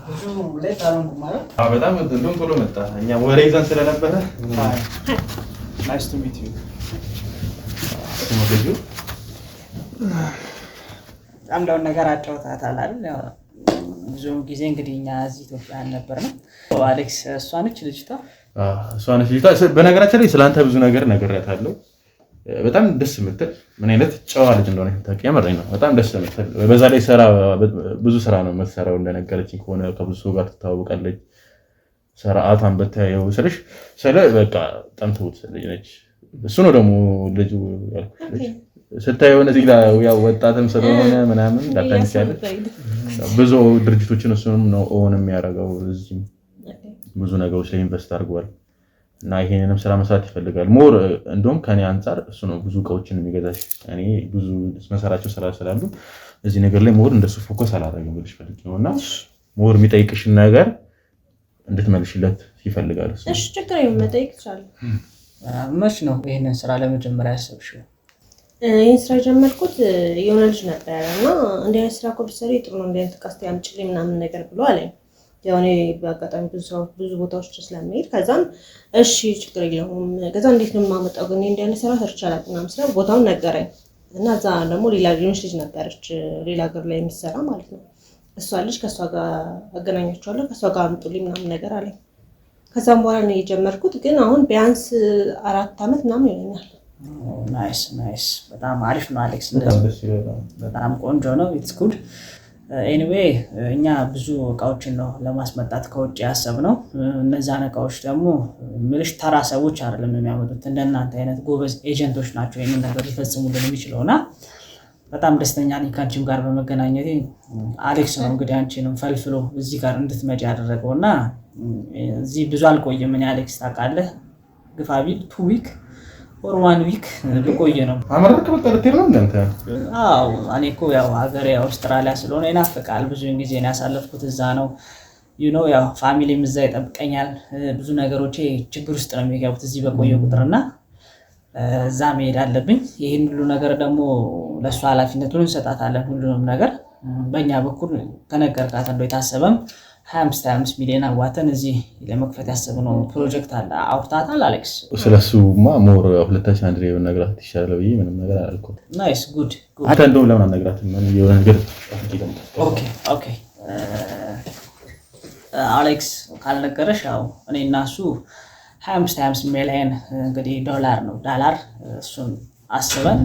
ብዙ ሌት አልሆንኩም ማለት በጣም እንደውም ቶሎ መጣ እኛ ወሬ ይዘን ስለነበረ ናይስ ቱ ሚት ዩ ሞዴሉ አምዳውን ነገር አጫውታታል አይደል ያው ብዙ ጊዜ እንግዲህ እኛ እዚህ ኢትዮጵያ ነበርና አሌክስ እሷ ነች ልጅቷ እሷ ነች ልጅቷ በነገራችን ላይ ስላንተ ብዙ ነገር ነግሬያታለሁ በጣም ደስ የምትል ምን አይነት ጨዋ ልጅ እንደሆነ ታውቂያለሽ ነው በጣም ደስ የምትል በዛ ላይ ብዙ ስራ ነው የምትሰራው እንደነገረችኝ ከሆነ ከብዙ ሰው ጋር ትተዋወቃለች ስራአቷን በታየው ስለሽ በቃ በጣም ትውት ልጅ ነች እሱ ነው ደግሞ ልጁ ያልኩሽ ስታየው እነዚህ ጋር ያው ወጣትም ስለሆነ ምናምን ዳታንቻለ ብዙ ድርጅቶችን እሱንም ነው ኦን የሚያደርገው እዚህ ብዙ ነገሮች ላይ ኢንቨስት አድርጓል እና ይሄንንም ስራ መስራት ይፈልጋል ሞር እንደውም ከኔ አንፃር እሱ ነው ብዙ እቃዎችን የሚገዛሽ እኔ ብዙ መስራቸው ስላሉ እዚህ ነገር ላይ ሞር እንደሱ ፎከስ አላደረገም ብለሽ ፈልጊ ነውና ሞር የሚጠይቅሽን ነገር እንድትመልሽለት ይፈልጋል እሺ ችግር የለም መጠየቅ ይችላል መች ነው ይሄንን ስራ ለመጀመሪያ ያሰብሽው ይሄን ስራ ጀመርኩት የሆነ ልጅ ነበርና እንደ ስራ ኮርሰሪ ጥሩ ነው እንደ ተቃስተ ያምጭልኝ ምናምን ነገር ብሎ አለኝ ያው እኔ በአጋጣሚ ብዙ ቦታዎች ስለምሄድ ከዛም እሺ ችግር የለውም ከዛ እንዴት ነው የማመጣው ግን እንደ አይነት ስራ ሰርቻለሁ ምናምን ስራ ቦታውን ነገረኝ እና እዛ ደግሞ ሌላ ልጅ ነበረች ሌላ ሀገር ላይ የሚሰራ ማለት ነው እሷ ልጅ ከሷ ጋር አገናኛቸዋለሁ ከሷ ጋር አምጡልኝ ምናምን ነገር አለኝ ከዛም በኋላ ነው የጀመርኩት ግን አሁን ቢያንስ 4 አመት ምናምን ይሆናል ናይስ በጣም አሪፍ ነው አሌክስ በጣም ቆንጆ ነው ኢትስ ጉድ ኤኒዌይ እኛ ብዙ እቃዎችን ነው ለማስመጣት ከውጭ ያሰብነው እነዛን እቃዎች ደግሞ ምልሽ ተራ ሰዎች አይደለም የሚያመጡት እንደናንተ አይነት ጎበዝ ኤጀንቶች ናቸው ይሄን ነገር ሊፈጽሙልን የሚችለውና በጣም ደስተኛ ነኝ ካንቺም ጋር በመገናኘቴ አሌክስ ነው እንግዲህ አንቺንም ፈልፍሎ እዚህ ጋር እንድትመጪ ያደረገውና እዚህ ብዙ አልቆየም እኔ አሌክስ ታውቃለህ ግፋቢል 2 ዊክ or 1 week ልቆይ ነው አመረከ በቀርቴር ነው እንዴ አዎ እኔ እኮ ያው ሀገሬ አውስትራሊያ ስለሆነ ይናፍቃል ብዙ ጊዜ ነው ያሳለፍኩት እዛ ነው ያው ፋሚሊም እዛ ይጠብቀኛል ብዙ ነገሮች ችግር ውስጥ ነው የሚገቡት እዚህ በቆየ ቁጥርና እዛ መሄድ አለብኝ ይሄን ሁሉ ነገር ደግሞ ለሷ ኃላፊነቱን እንሰጣታለን ሁሉንም ነገር በእኛ በኩል ከነገርካት እንደው የታሰበም 25 ሚሊዮን አዋተን እዚህ ለመክፈት ያሰብነው ፕሮጀክት አለ። አውርታታል አሌክስ? ስለሱማ ሞር ሁለታችን አንድ ላይ ነግራት ይሻላል ብዬ ምንም ነገር አላልኩም። ናይስ ጉድ። አንተ እንደውም ለምን አትነግራትም? የሆነ ነገር ኦኬ አሌክስ ካልነገረሽ ያው እኔ እና እሱ 25 ሚሊዮን እንግዲህ ዶላር እሱን አስበን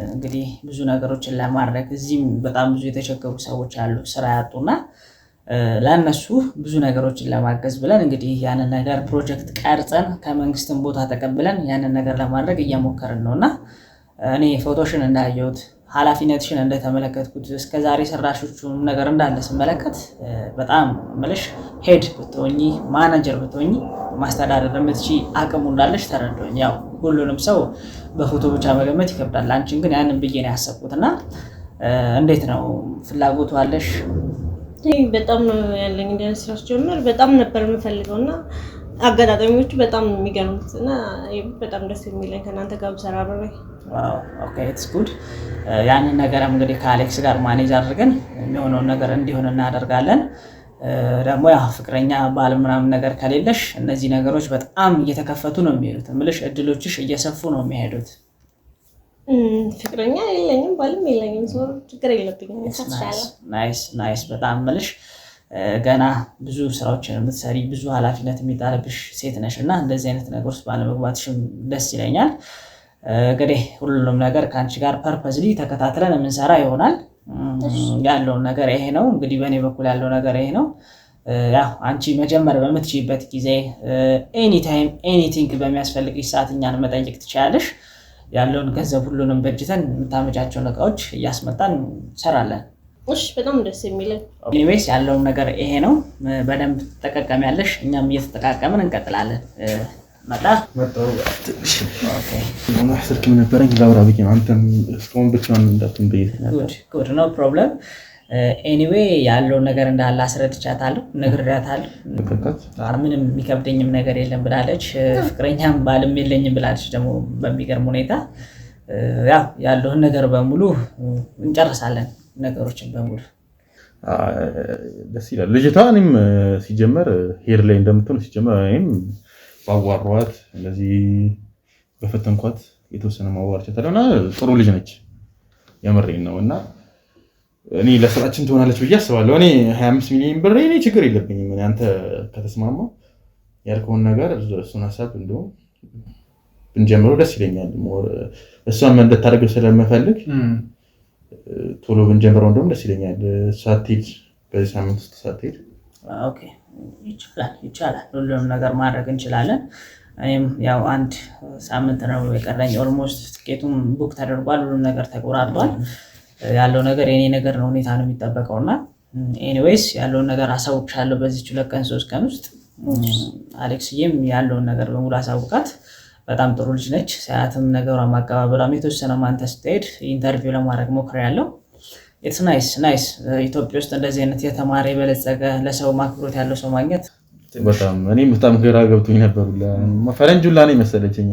እንግዲህ ብዙ ነገሮችን ለማድረግ እዚህም በጣም ብዙ የተቸገሩ ሰዎች አሉ ስራ ያጡና ለነሱ ብዙ ነገሮችን ለማገዝ ብለን እንግዲህ ያንን ነገር ፕሮጀክት ቀርጸን ከመንግስትም ቦታ ተቀብለን ያንን ነገር ለማድረግ እየሞከርን ነውና እኔ ፎቶሽን እንዳየሁት ኃላፊነትሽን እንደተመለከትኩት እስከዛሬ ሰራሾቹን ነገር እንዳለ ስመለከት በጣም መልሽ ሄድ ብትሆኚ ማናጀር ብትሆኚ ማስተዳደር የምትችይ አቅሙ እንዳለሽ ተረዳሁኝ። ያው ሁሉንም ሰው በፎቶ ብቻ መገመት ይከብዳል። አንቺን ግን ያንን ብዬ ነው ያሰብኩትና እንዴት ነው ፍላጎቱ አለሽ? በጣም ነው ያለኝ እንደዚህ ስራ ጀመር በጣም ነበር የምፈልገውና አጋጣሚዎቹ በጣም የሚገርሙትና በጣም ደስ የሚለኝ ከናንተ ጋር ብሰራ ነው። ዋው ኦኬ ኢትስ ጉድ። ያንን ነገርም እንግዲህ ከአሌክስ ጋር ማኔጅ አድርገን የሚሆነውን ነገር እንዲሆን እናደርጋለን። ደግሞ ያው ፍቅረኛ ባል ምናምን ነገር ከሌለሽ እነዚህ ነገሮች በጣም እየተከፈቱ ነው የሚሄዱት። እምልሽ እድሎችሽ እየሰፉ ነው የሚሄዱት። ፍቅረኛ የለኝም ባልም የለኝም ሰው ችግር የለብኝም። ናይስ በጣም እምልሽ ገና ብዙ ስራዎችን የምትሰሪ ብዙ ኃላፊነት የሚጣልብሽ ሴት ነሽ እና እንደዚህ አይነት ነገር ውስጥ ባለመግባትሽም ደስ ይለኛል። እንግዲህ ሁሉንም ነገር ከአንቺ ጋር ፐርፐዝሊ ተከታትለን የምንሰራ ይሆናል። ያለውን ነገር ይሄ ነው እንግዲህ በእኔ በኩል ያለው ነገር ይሄ ነው። ያው አንቺ መጀመር በምትችይበት ጊዜ ኤኒታይም ኤኒቲንግ በሚያስፈልግሽ ሰዓት እኛን መጠየቅ ትችላለሽ። ያለውን ገንዘብ ሁሉንም በጅተን የምታመጫቸውን እቃዎች እያስመጣን እንሰራለን። እሺ በጣም ደስ የሚለኝ ኤኒዌይስ ያለውን ነገር ይሄ ነው። በደንብ ተጠቀሚያለሽ፣ እኛም እየተጠቃቀምን እንቀጥላለን። መጣሁ ኦኬ ስልክ ምን ነበረኝ ላውራ ብዬ ነው። አንተም እስካሁን ብቻውን እንዳትሆን ብዬ ጉድ ኖ ፕሮብለም። ኤኒዌይ ያለውን ነገር እንዳለ አስረድቻታለሁ፣ ነግሬያታለሁ። ምንም የሚከብደኝም ነገር የለም ብላለች። ፍቅረኛም ባልም የለኝም ብላለች። ደግሞ በሚገርም ሁኔታ ያው ያለውን ነገር በሙሉ እንጨርሳለን፣ ነገሮችን በሙሉ ደስ ይላል። ልጅቷ እኔም ሲጀመር ሄር ላይ እንደምትሆን ሲጀመር እኔም ባዋሯት እንደዚህ በፈተንኳት የተወሰነ ማዋርቻታለሁና ጥሩ ልጅ ነች። የምሬን ነው እና እኔ ለስራችን ትሆናለች ብዬ አስባለሁ። እኔ 25 ሚሊዮን ብር እኔ ችግር የለብኝም። አንተ ከተስማማው ያልከውን ነገር እሱን ሀሳብ እንደውም ብንጀምረው ደስ ይለኛል። እሷም እንድታደርገው ስለምፈልግ ቶሎ ብንጀምረው እንደውም ደስ ይለኛል። ሳትሄድ በዚህ ሳምንት ውስጥ ሳትሄድ ኦኬ ይቻላል። ሁሉንም ነገር ማድረግ እንችላለን። እኔም ያው አንድ ሳምንት ነው የቀረኝ። ኦልሞስት ትኬቱም ቡክ ተደርጓል፣ ሁሉም ነገር ተቆራርጧል። ያለው ነገር የኔ ነገር ነው ሁኔታ ነው የሚጠበቀውና ኤኒዌይስ ያለውን ነገር አሳውቅሻለሁ በዚህ 2 ቀን 3 ቀን ውስጥ። አሌክስዬም ያለውን ነገር በሙሉ አሳውቃት። በጣም ጥሩ ልጅ ነች። ሰዓትም ነገሯን ማቀባበሏም የተወሰነ ማንተ ስትሄድ ኢንተርቪው ለማድረግ ሞክሬያለሁ። ኢትስ ናይስ። ኢትዮጵያ ውስጥ እንደዚህ አይነት የተማረ የበለጸገ ለሰው ማክብሮት ያለው ሰው ማግኘት እኔም በጣም ግራ ገብቶኝ ነበር። ፈረንጅ ሁላ ነው መሰለችኝ።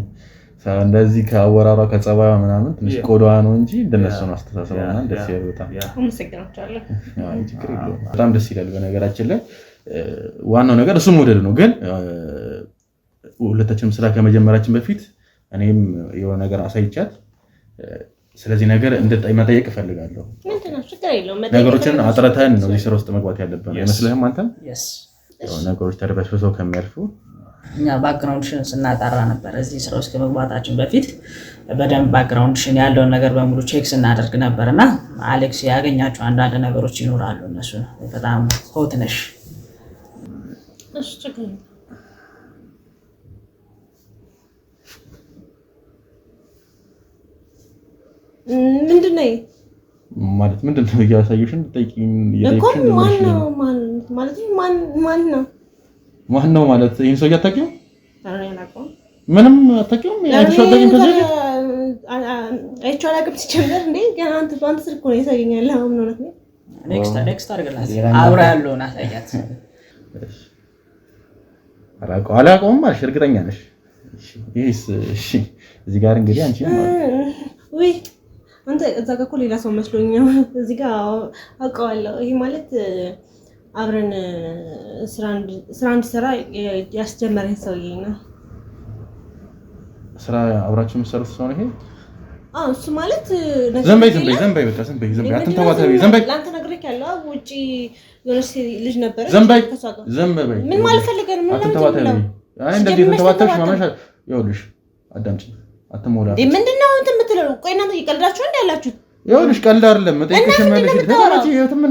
እንደዚህ ከአወራሯ ከጸባዩ ምናምን ትንሽ ቆዳዋ ነው እንጂ እንደነሱ ነው አስተሳሰባና ደስ ይላል። በጣም ደስ ይላል። በነገራችን ላይ ዋናው ነገር እሱ መውደድ ነው። ግን ሁለታችንም ስራ ከመጀመራችን በፊት እኔም የሆነ ነገር አሳይቻት ስለዚህ ነገር መጠየቅ እፈልጋለሁ። ነገሮችን አጥረተን ነው እዚህ ስራ ውስጥ መግባት ያለብን አይመስልህም? አንተም ነገሮች ተርበስብሰው ከሚያልፉ እኛ ባክግራውንድሽን ስናጣራ ነበር። እዚህ ስራ ውስጥ ከመግባታችን በፊት በደንብ ባክግራውንድሽን ያለውን ነገር በሙሉ ቼክ ስናደርግ ነበርና አሌክስ ያገኛቸው አንዳንድ ነገሮች ይኖራሉ። እነሱ በጣም ሆት ነሽ። ምንድነው ማለት ምንድነው? እያሳየሽን ጠይቂኝ እየጠየቅሽኝ ማን ነው ማለት ይሄን ሰው ያታውቂው? ምንም አታውቂውም? አይተሽው ከዚህ አይቻላቅም ሲጀምር እንዴ ገና አንተ ስልክ ነው ያሳየኛል። አሁን ነው ኔክስት አድርገላት አብራ ያለውን አሳያት። አላውቀውም ማለት እርግጠኛ ነሽ? እሺ እዚህ ጋር እንግዲህ አንቺ ወይ አንተ እዛ ጋር እኮ ሌላ ሰው መስሎኝ ነው። እዚህ ጋር አውቀዋለሁ። ይሄ ማለት አብረን ስራ እንድሰራ ያስጀመረኝ ሰውዬ ነው። ስራ አብራችሁ የምትሰሩት ሰው ነው ይሄ? እሱ ማለት ዘንበይ በቃ ዘንበይ አትንተባተቢ ዘንበይ ላንተ ነግሬክ ያለው ውጪ የሆነች ልጅ ነበረ ዘንበይ ምን ማለት ፈልገህ ነው? አትንተባተቢ እንደዚህ ተንተባተብሽ ማማሽ ይኸውልሽ አዳምጪ አትሞላ ምንድነው እንትን የምትለው? ቆይ እናንተ እየቀልዳችሁ እንዳላችሁት ይኸውልሽ ቀልድ አይደለም። መጠይቅሽ መልሽልኝ ተባባቲ የትም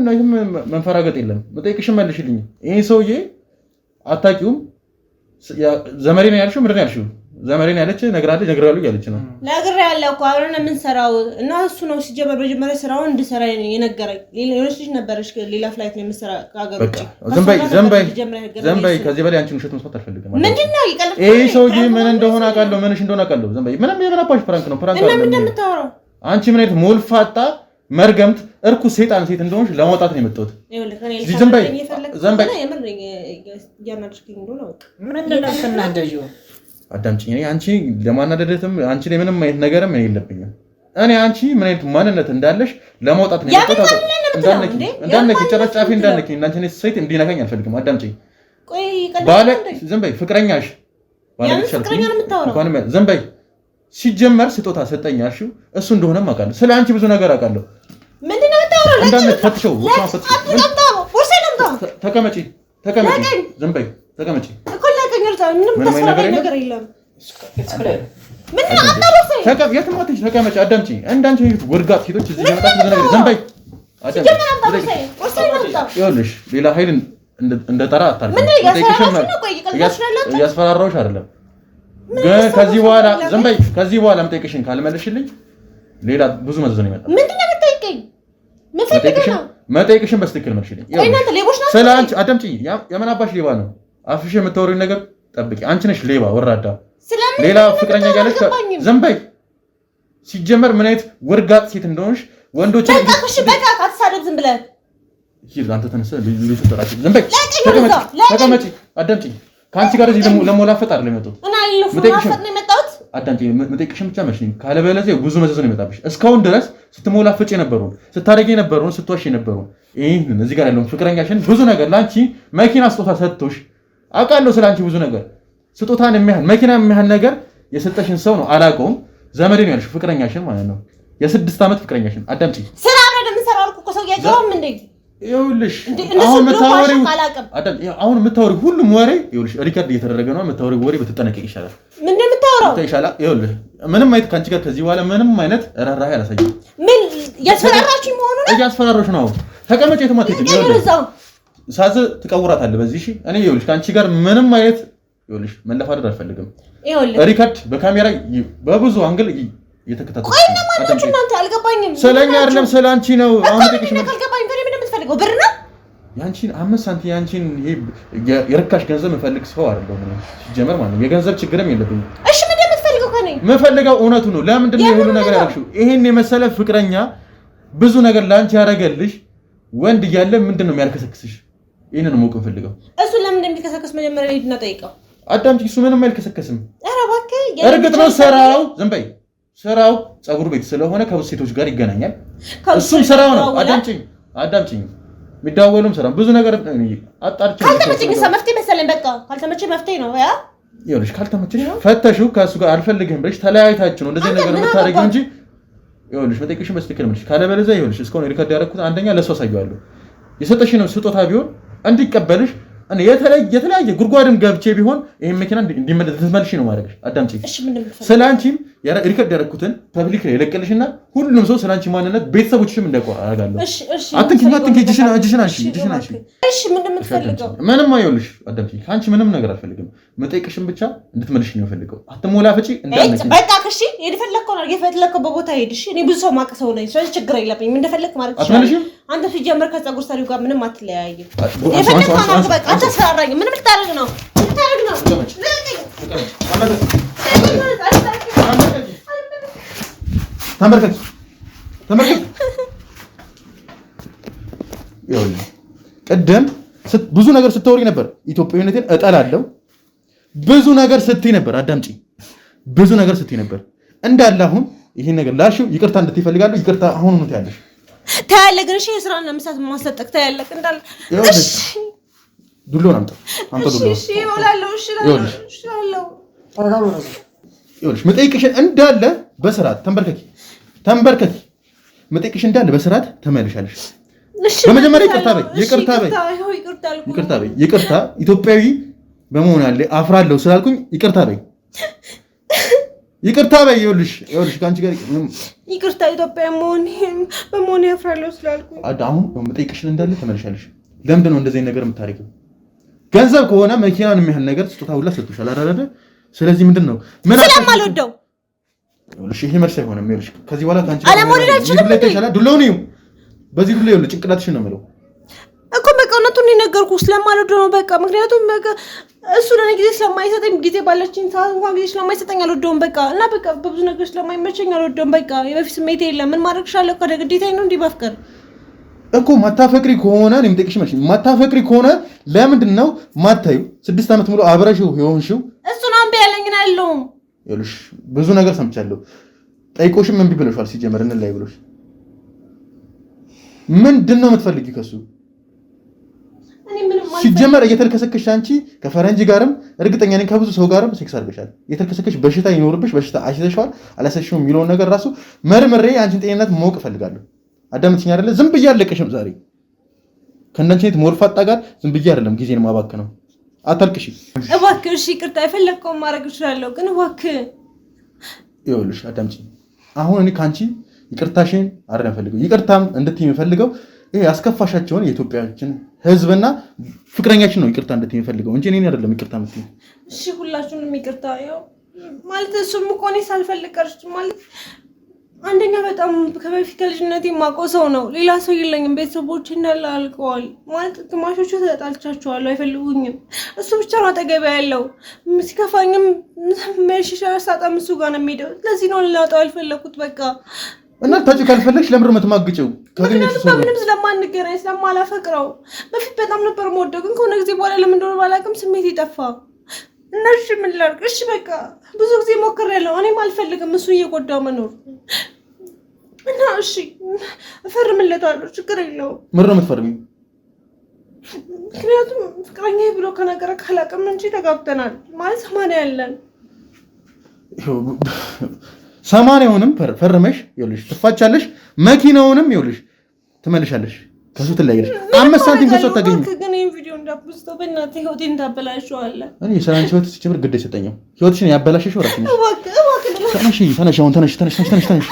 መንፈራገጥ የለም። መጠይቅሽ መልሽልኝ። ይሄ ሰውዬ አታውቂውም? ዘመዴ ነው ያልሽው? ምንድን ነው ያልሽው? ዘመዴ ነው ያለች ነግራለች ነግራለሁ እያለች ነው። ነግሬያለሁ እኮ አብረን የምንሰራው እና እሱ ነው ሲጀመር መጀመሪያ ስራውን እንድሰራ የነገረኝ። ሌሎች ልጅ ነበረች ሌላ ፍላይት ነው የምሰራ ከሀገር ውጭ። ዘንበይ ከዚህ በላይ አንቺን ውሸት መስማት አልፈልግም። ምንድነው ይቀልድ? ይሄ ሰውዬ ምን እንደሆነ አውቃለሁ፣ ምንሽ እንደሆነ አውቃለሁ። ዘንበይ ምንም የምናባሽ ፕራንክ ነው ፕራንክ እና ምን እንደምታወራው አንቺ ምን አይነት ሞልፋጣ መርገምት እርኩስ ሴጣን ሴት እንደሆንሽ ለማውጣት ነው የመጣሁት። ዘንበይ አዳምጪኝ። እኔ አንቺ ለማናደደትም አንቺ ላይ ምንም አይነት ነገርም እኔ የለብኝም። እኔ አንቺ ምን አይነት ማንነት እንዳለሽ ለማውጣት ነው የመጣሁት። እንዳነኪ ጨረጫፊ እንዳነኪ እናንቺ ነሽ ሴት እንዲነካኝ አልፈልግም። አዳምጪኝ። ቆይ ባለ ዘንበይ ፍቅረኛሽ ዘንበይ ሲጀመር ስጦታ ሰጠኝ ያልሽው እሱ እንደሆነም አውቃለሁ። ስለ አንቺ ብዙ ነገር አውቃለሁ። ምንድነው የምታወራው? እንዳንተ ፈትሸው ተቀመጪ ዘንበይ ተቀመጪ። ተቀመጪ አዳምጪ። እንዳንቺ ወርጋት ሴቶች እዚህ ለመጣት ብዙ ነገር ዘንበይ ይኸውልሽ ሌላ ኃይል እንደጠራ አታልኩም። እያስፈራራሁሽ አይደለም ግን ከዚህ በኋላ የምጠይቅሽን ካልመለስሽልኝ ሌላ ብዙ መዘዝ ነው የሚመጣው። ምንድነው የምትጠይቀኝ? መጠይቅሽን በስትክክል መልሽልኝ። ስለአንቺ አዳምጪኝ። የምን አባሽ ሌባ ነው? አፍሽ የምታወሪውን ነገር ጠብቂ። አንቺ ነሽ ሌባ ወራዳ። ሌላ ፍቅረኛ እያለች ዘንበይ ሲጀመር ምን አይነት ወርጋጥ ሴት እንደሆንሽ ወንዶች በቃ አትሳደብ ዝም ብለህ አንተ ተነስተህ ልጅ ተራጭ። ዘንበይ ተቀመጪ አዳምጪኝ። ከአንቺ ጋር እዚህ ለሞላፈጥ አይደለም የመጣሁት። አዳምጪኝ። መጠይቅሽን ብቻ መልሽልኝ። ካለበለዚያ ብዙ መዘዝ ነው የሚመጣብሽ። እስካሁን ድረስ ስትሞላፈጭ የነበረውን ስታደርጊ የነበረውን ስትዋሽ የነበረውን ይሄን እዚህ ጋር ያለውን ፍቅረኛሽን ብዙ ነገር ለአንቺ መኪና ስጦታ ሰጥቶሽ አውቃለሁ። ስለ አንቺ ብዙ ነገር ስጦታን የሚያህል መኪና የሚያህል ነገር የሰጠሽን ሰው ነው አላውቀውም። ዘመዴ ነው ያልሽው ፍቅረኛሽን ማለት ነው። የ6 ዓመት ፍቅረኛሽን አዳምጪኝ። ስራ አብረን የምንሰራው እኮ ሰው ያገባም እንዴ? ይኸውልሽ አሁን የምታወሪው ሁሉም ወሬ ይኸውልሽ ሪከርድ እየተደረገ ነው። የምታወሪው ወሬ በተጠነቀቅ ይሻላል። ምንድን ነው የምታወራው? ይኸውልሽ ምንም አይነት ከአንቺ ጋር ከዚህ በኋላ ምንም አይነት ራራይ አላሳይም። ምን ያስፈራራችሁ መሆኑ ነው? እያስፈራራሽ ነው። ተቀመጪ። የትም አትሄጂም። ሳዝ ትቀውራታለህ በዚህ። እሺ እኔ ይኸውልሽ ከአንቺ ጋር ምንም አይነት ይኸውልሽ መለፋደድ አልፈልግም። ሪከርድ በካሜራ በብዙ አንግል እየተከታተልኩ አልገባኝም። ስለኛ አይደለም ስለ አንቺ ነው። አሁን ጥቂት ነው ብር ነው ያንቺን 5 ሳንቲም ያንቺን ይሄ የርካሽ ገንዘብ የምፈልግ ሰው አይደለም ሲጀመር ማለት ነው። የገንዘብ ችግርም የለብኝም። እሺ ምንድን ነው የምትፈልገው ከኔ? የምፈልገው እውነቱ ነው። ለምንድን ነው ሁሉ ነገር ያደረግሽው? ይሄን የመሰለ ፍቅረኛ ብዙ ነገር ላንቺ ያደረገልሽ ወንድ እያለ ምንድን ነው የሚያልከሰክስሽ? ይሄንን ነው የምፈልገው ፈልገው። እሱ ለምን እንደሚከሰከስ መጀመሪያ ሄድና ጠይቀው። አዳምጪ። እሱ ምንም አይልከሰከስም። ኧረ እባክህ እርግጥ ነው ስራው ዝም በይ። ስራው ፀጉር ቤት ስለሆነ ከብዙ ሴቶች ጋር ይገናኛል። እሱም ስራው ነው። አዳምጪኝ። የሚደዋወሉም ስራ ብዙ ነገር አጣርቼ ካልተመቸኝ መፍትሄ መሰለኝ። በቃ ካልተመቸኝ መፍትሄ ነው ያ ይኸውልሽ። ካልተመቸሽ ፈተሽው ከእሱ ጋር አልፈልግህም ብለሽ ተለያይታችሁ ነው እንደዚህ ነገር የምታደርጊው እንጂ ይኸውልሽ መጠየቅሽን በስትክክል መልሽ። ካለበለዚያ ይኸውልሽ እስካሁን ሪከርድ ያደረኩት አንደኛ ለእሱ አሳየዋለሁ። የሰጠሽንም ስጦታ ቢሆን እንዲቀበልሽ እኔ የተለያየ ጉድጓድም ገብቼ ቢሆን ይሄን መኪና እንዲመለስ ነው ማድረግሽ። አዳምጪ። ስለአንቺም ሪከርድ ያደረኩትን ፐብሊክ ላይ ለቀልሽና ሁሉም ሰው ስለአንቺ ማንነት ቤተሰቦችሽም እንዲያውቁ አደርጋለሁ። አትንኪ እጅሽን አንቺ። እሺ ምንድን ነው የምትፈልገው? ምንም አይኸውልሽ፣ አዳምጪ። ከአንቺ ምንም ነገር አልፈልግም። መጠየቅሽን ብቻ እንድትመልሽ ነው የምፈልገው። አትሞላፈጪ እንዳነኪ። በቃ እሺ፣ የፈለከው ነው የፈለከው በቦታ ሄድ። እሺ እኔ ብዙ ሰው ማውቅ ሰው ነኝ። ስለዚህ ችግር የለብኝም። እንደፈለክ ማለት ይችላል። አንተ ሲጀምር ከፀጉር ሰሪው ጋር ምንም አትለያይም። የፈለከው ነው በቃ። አንተ አስፈራራኝ። ምን ልታደርግ ነው? ተመልከት። ይኸውልህ ቅድም ብዙ ነገር ስታወሪ ነበር። ኢትዮጵያዊነቴን እጠላለሁ ብዙ ነገር ስትይ ነበር። አዳምጪ። ብዙ ነገር ስትይ ነበር እንዳለ አሁን ይሄን ነገር ላልሽው ይቅርታ እንድትይ እፈልጋለሁ። ይቅርታ አሁን ነው ያለሽ። ታያለህ። ግን እሺ የስራን ለምሳት ማሰጠቅ ታያለህ እንዳለ እሺ ዱሎን አምጣ ዱሎን እሺ ይወላለው እሺ ላለው ይኸውልሽ መጠይቅሽ እንዳለ በስርዓት ተንበርከኪ መጠይቅሽ እንዳለ በስርዓት ተመልሻለሽ። በመጀመሪያ ይቅርታ ኢትዮጵያዊ በመሆን ያለ አፍራለሁ ስላልኩኝ ይቅርታ በይ። ይኸውልሽ ከአንቺ ጋር ይቅርታ ኢትዮጵያዊ በመሆን አፍራለሁ ስላልኩኝ አሁን መጠይቅሽን እንዳለ ተመልሻለሽ። ለምንድን ነው እንደዚህ ነገር የምታደርጊው? ገንዘብ ከሆነ መኪናን የሚያህል ነገር ስጦታ ሁላ ሰጥቶሻል አይደል? ስለዚህ ምንድን ነው ምን ስለማልወደው ይኸውልሽ ይሄ መልስ አይሆንም። ይኸውልሽ ከዚህ በኋላ ካንቺ ዱሎውን ይኸው በዚህ ዱሎ ይኸውልሽ ጭንቅላትሽን ነው የምለው እኮ በቃ እውነቱን የነገርኩህ ስለማልወደው ነው። በቃ ምክንያቱም በቃ እሱ ለኔ ጊዜ ስለማይሰጠኝ ጊዜ ባለችኝ ሰዓት እንኳን ጊዜ ስለማይሰጠኝ አልወደውም። በቃ እና በቃ በብዙ ነገር ስለማይመቸኝ አልወደውም። በቃ የበፊት ስሜቴ የለም። ምን ማድረግ እችላለሁ? ከደ ግዴታዬ ነው እንዲህ ማፍቀር እኮ ማታፈቅሪ ከሆነ እኔም ጠይቅሽ መልሽ ማታፈቅሪ ከሆነ ለምንድን ነው ማታዩ? 6 ዓመት ሙሉ አብረሽው የሆንሽው እሱን አንበ ያለኝ ነው ያለው። ይኸውልሽ ብዙ ነገር ሰምቻለሁ። ጠይቆሽም እምቢ ብለሻል። ሲጀመር እንላይ ብሎሽ ምንድን ነው የምትፈልጊው ከሱ? ሲጀመር እየተልከሰከሽ አንቺ ከፈረንጅ ጋርም እርግጠኛ ነኝ ከብዙ ሰው ጋርም ሴክስ አድርገሻል። እየተልከሰከሽ በሽታ ይኖርብሽ በሽታ አሽተሽዋል አላሰሽውም የሚለውን ነገር ራሱ መርምሬ አንቺን ጤንነት ማወቅ እፈልጋለሁ። አዳምጥኝ አይደለ? ዝም ብዬ አለቀሽም ዛሬ ከእናንቺ ነት ሞርፋጣ ጋር ዝም ብዬ አይደለም ጊዜን ማባክ ነው። አታልቅሽ እባክህ። እሺ ይቅርታ የፈለግከውን ማድረግ እችላለሁ ግን እባክህ ይኸውልሽ አዳምጪኝ። አሁን እኔ ካንቺ ይቅርታሽን አይደለም ፈልገው ይቅርታም እንድትይ የምፈልገው ይሄ ያስከፋሻቸውን የኢትዮጵያችን ሕዝብና ፍቅረኛችን ነው ይቅርታ እንድትይ የምፈልገው እንጂ እኔ አይደለም ይቅርታ የምትይ። እሺ ሁላችሁንም ይቅርታ ያው ማለት እሱም እኮ እኔ ሳልፈልግ ቀርቼ ማለት አንደኛ በጣም ከበፊት ከልጅነቴ የማውቀው ሰው ነው። ሌላ ሰው የለኝም። ቤተሰቦቼ እንዳለ አልቀዋል ማለት ግማሾቹ ተጣልቻቸዋለሁ፣ አይፈልጉኝም። እሱ ብቻ ነው አጠገቤ ያለው። ሲከፋኝም መሽሻ ሳጣም እሱ ጋር ነው የሚሄደው። ለዚህ ነው ልላጣው ያልፈለኩት በቃ እና ታጭ ካልፈለግሽ ለምንድን ነው የምትማግጪው? ምንም ስለማንገናኝ ስለማላፈቅረው በፊት በጣም ነበር የምወደው፣ ግን ከሆነ ጊዜ በኋላ ለምን እንደሆነ ባላውቅም ስሜት ይጠፋ እና እሺ ምን ላድርግ? እሺ በቃ ብዙ ጊዜ ሞክሬያለሁ። እኔም አልፈልግም እሱ እየጎዳው መኖር እና እሺ እፈርምለታለሁ፣ ችግር የለውም። ምን ነው የምትፈርሚው? ምክንያቱም ፍቅረኛ ብሎ ከነገረ ካላቅም እንጂ ተጋብተናል ማለት 80 ያለን 80ውንም ፈርመሽ ይኸውልሽ ትፋቻለሽ። መኪናውንም ይኸውልሽ ትመልሻለሽ። ከሱ ትለያለሽ። 5 ሳንቲም ከሱ አታገኝም። ግን ይሄን ቪዲዮ እንዳትፖስተው በእናትህ ህይወቴን ታበላሽዋለህ። እኔ ሰላም ህይወት ሲጀምር ግድ አይሰጠኝም። ህይወትሽን ያበላሽሽው ራስሽ ነሽ። እባክህ ተነሽ።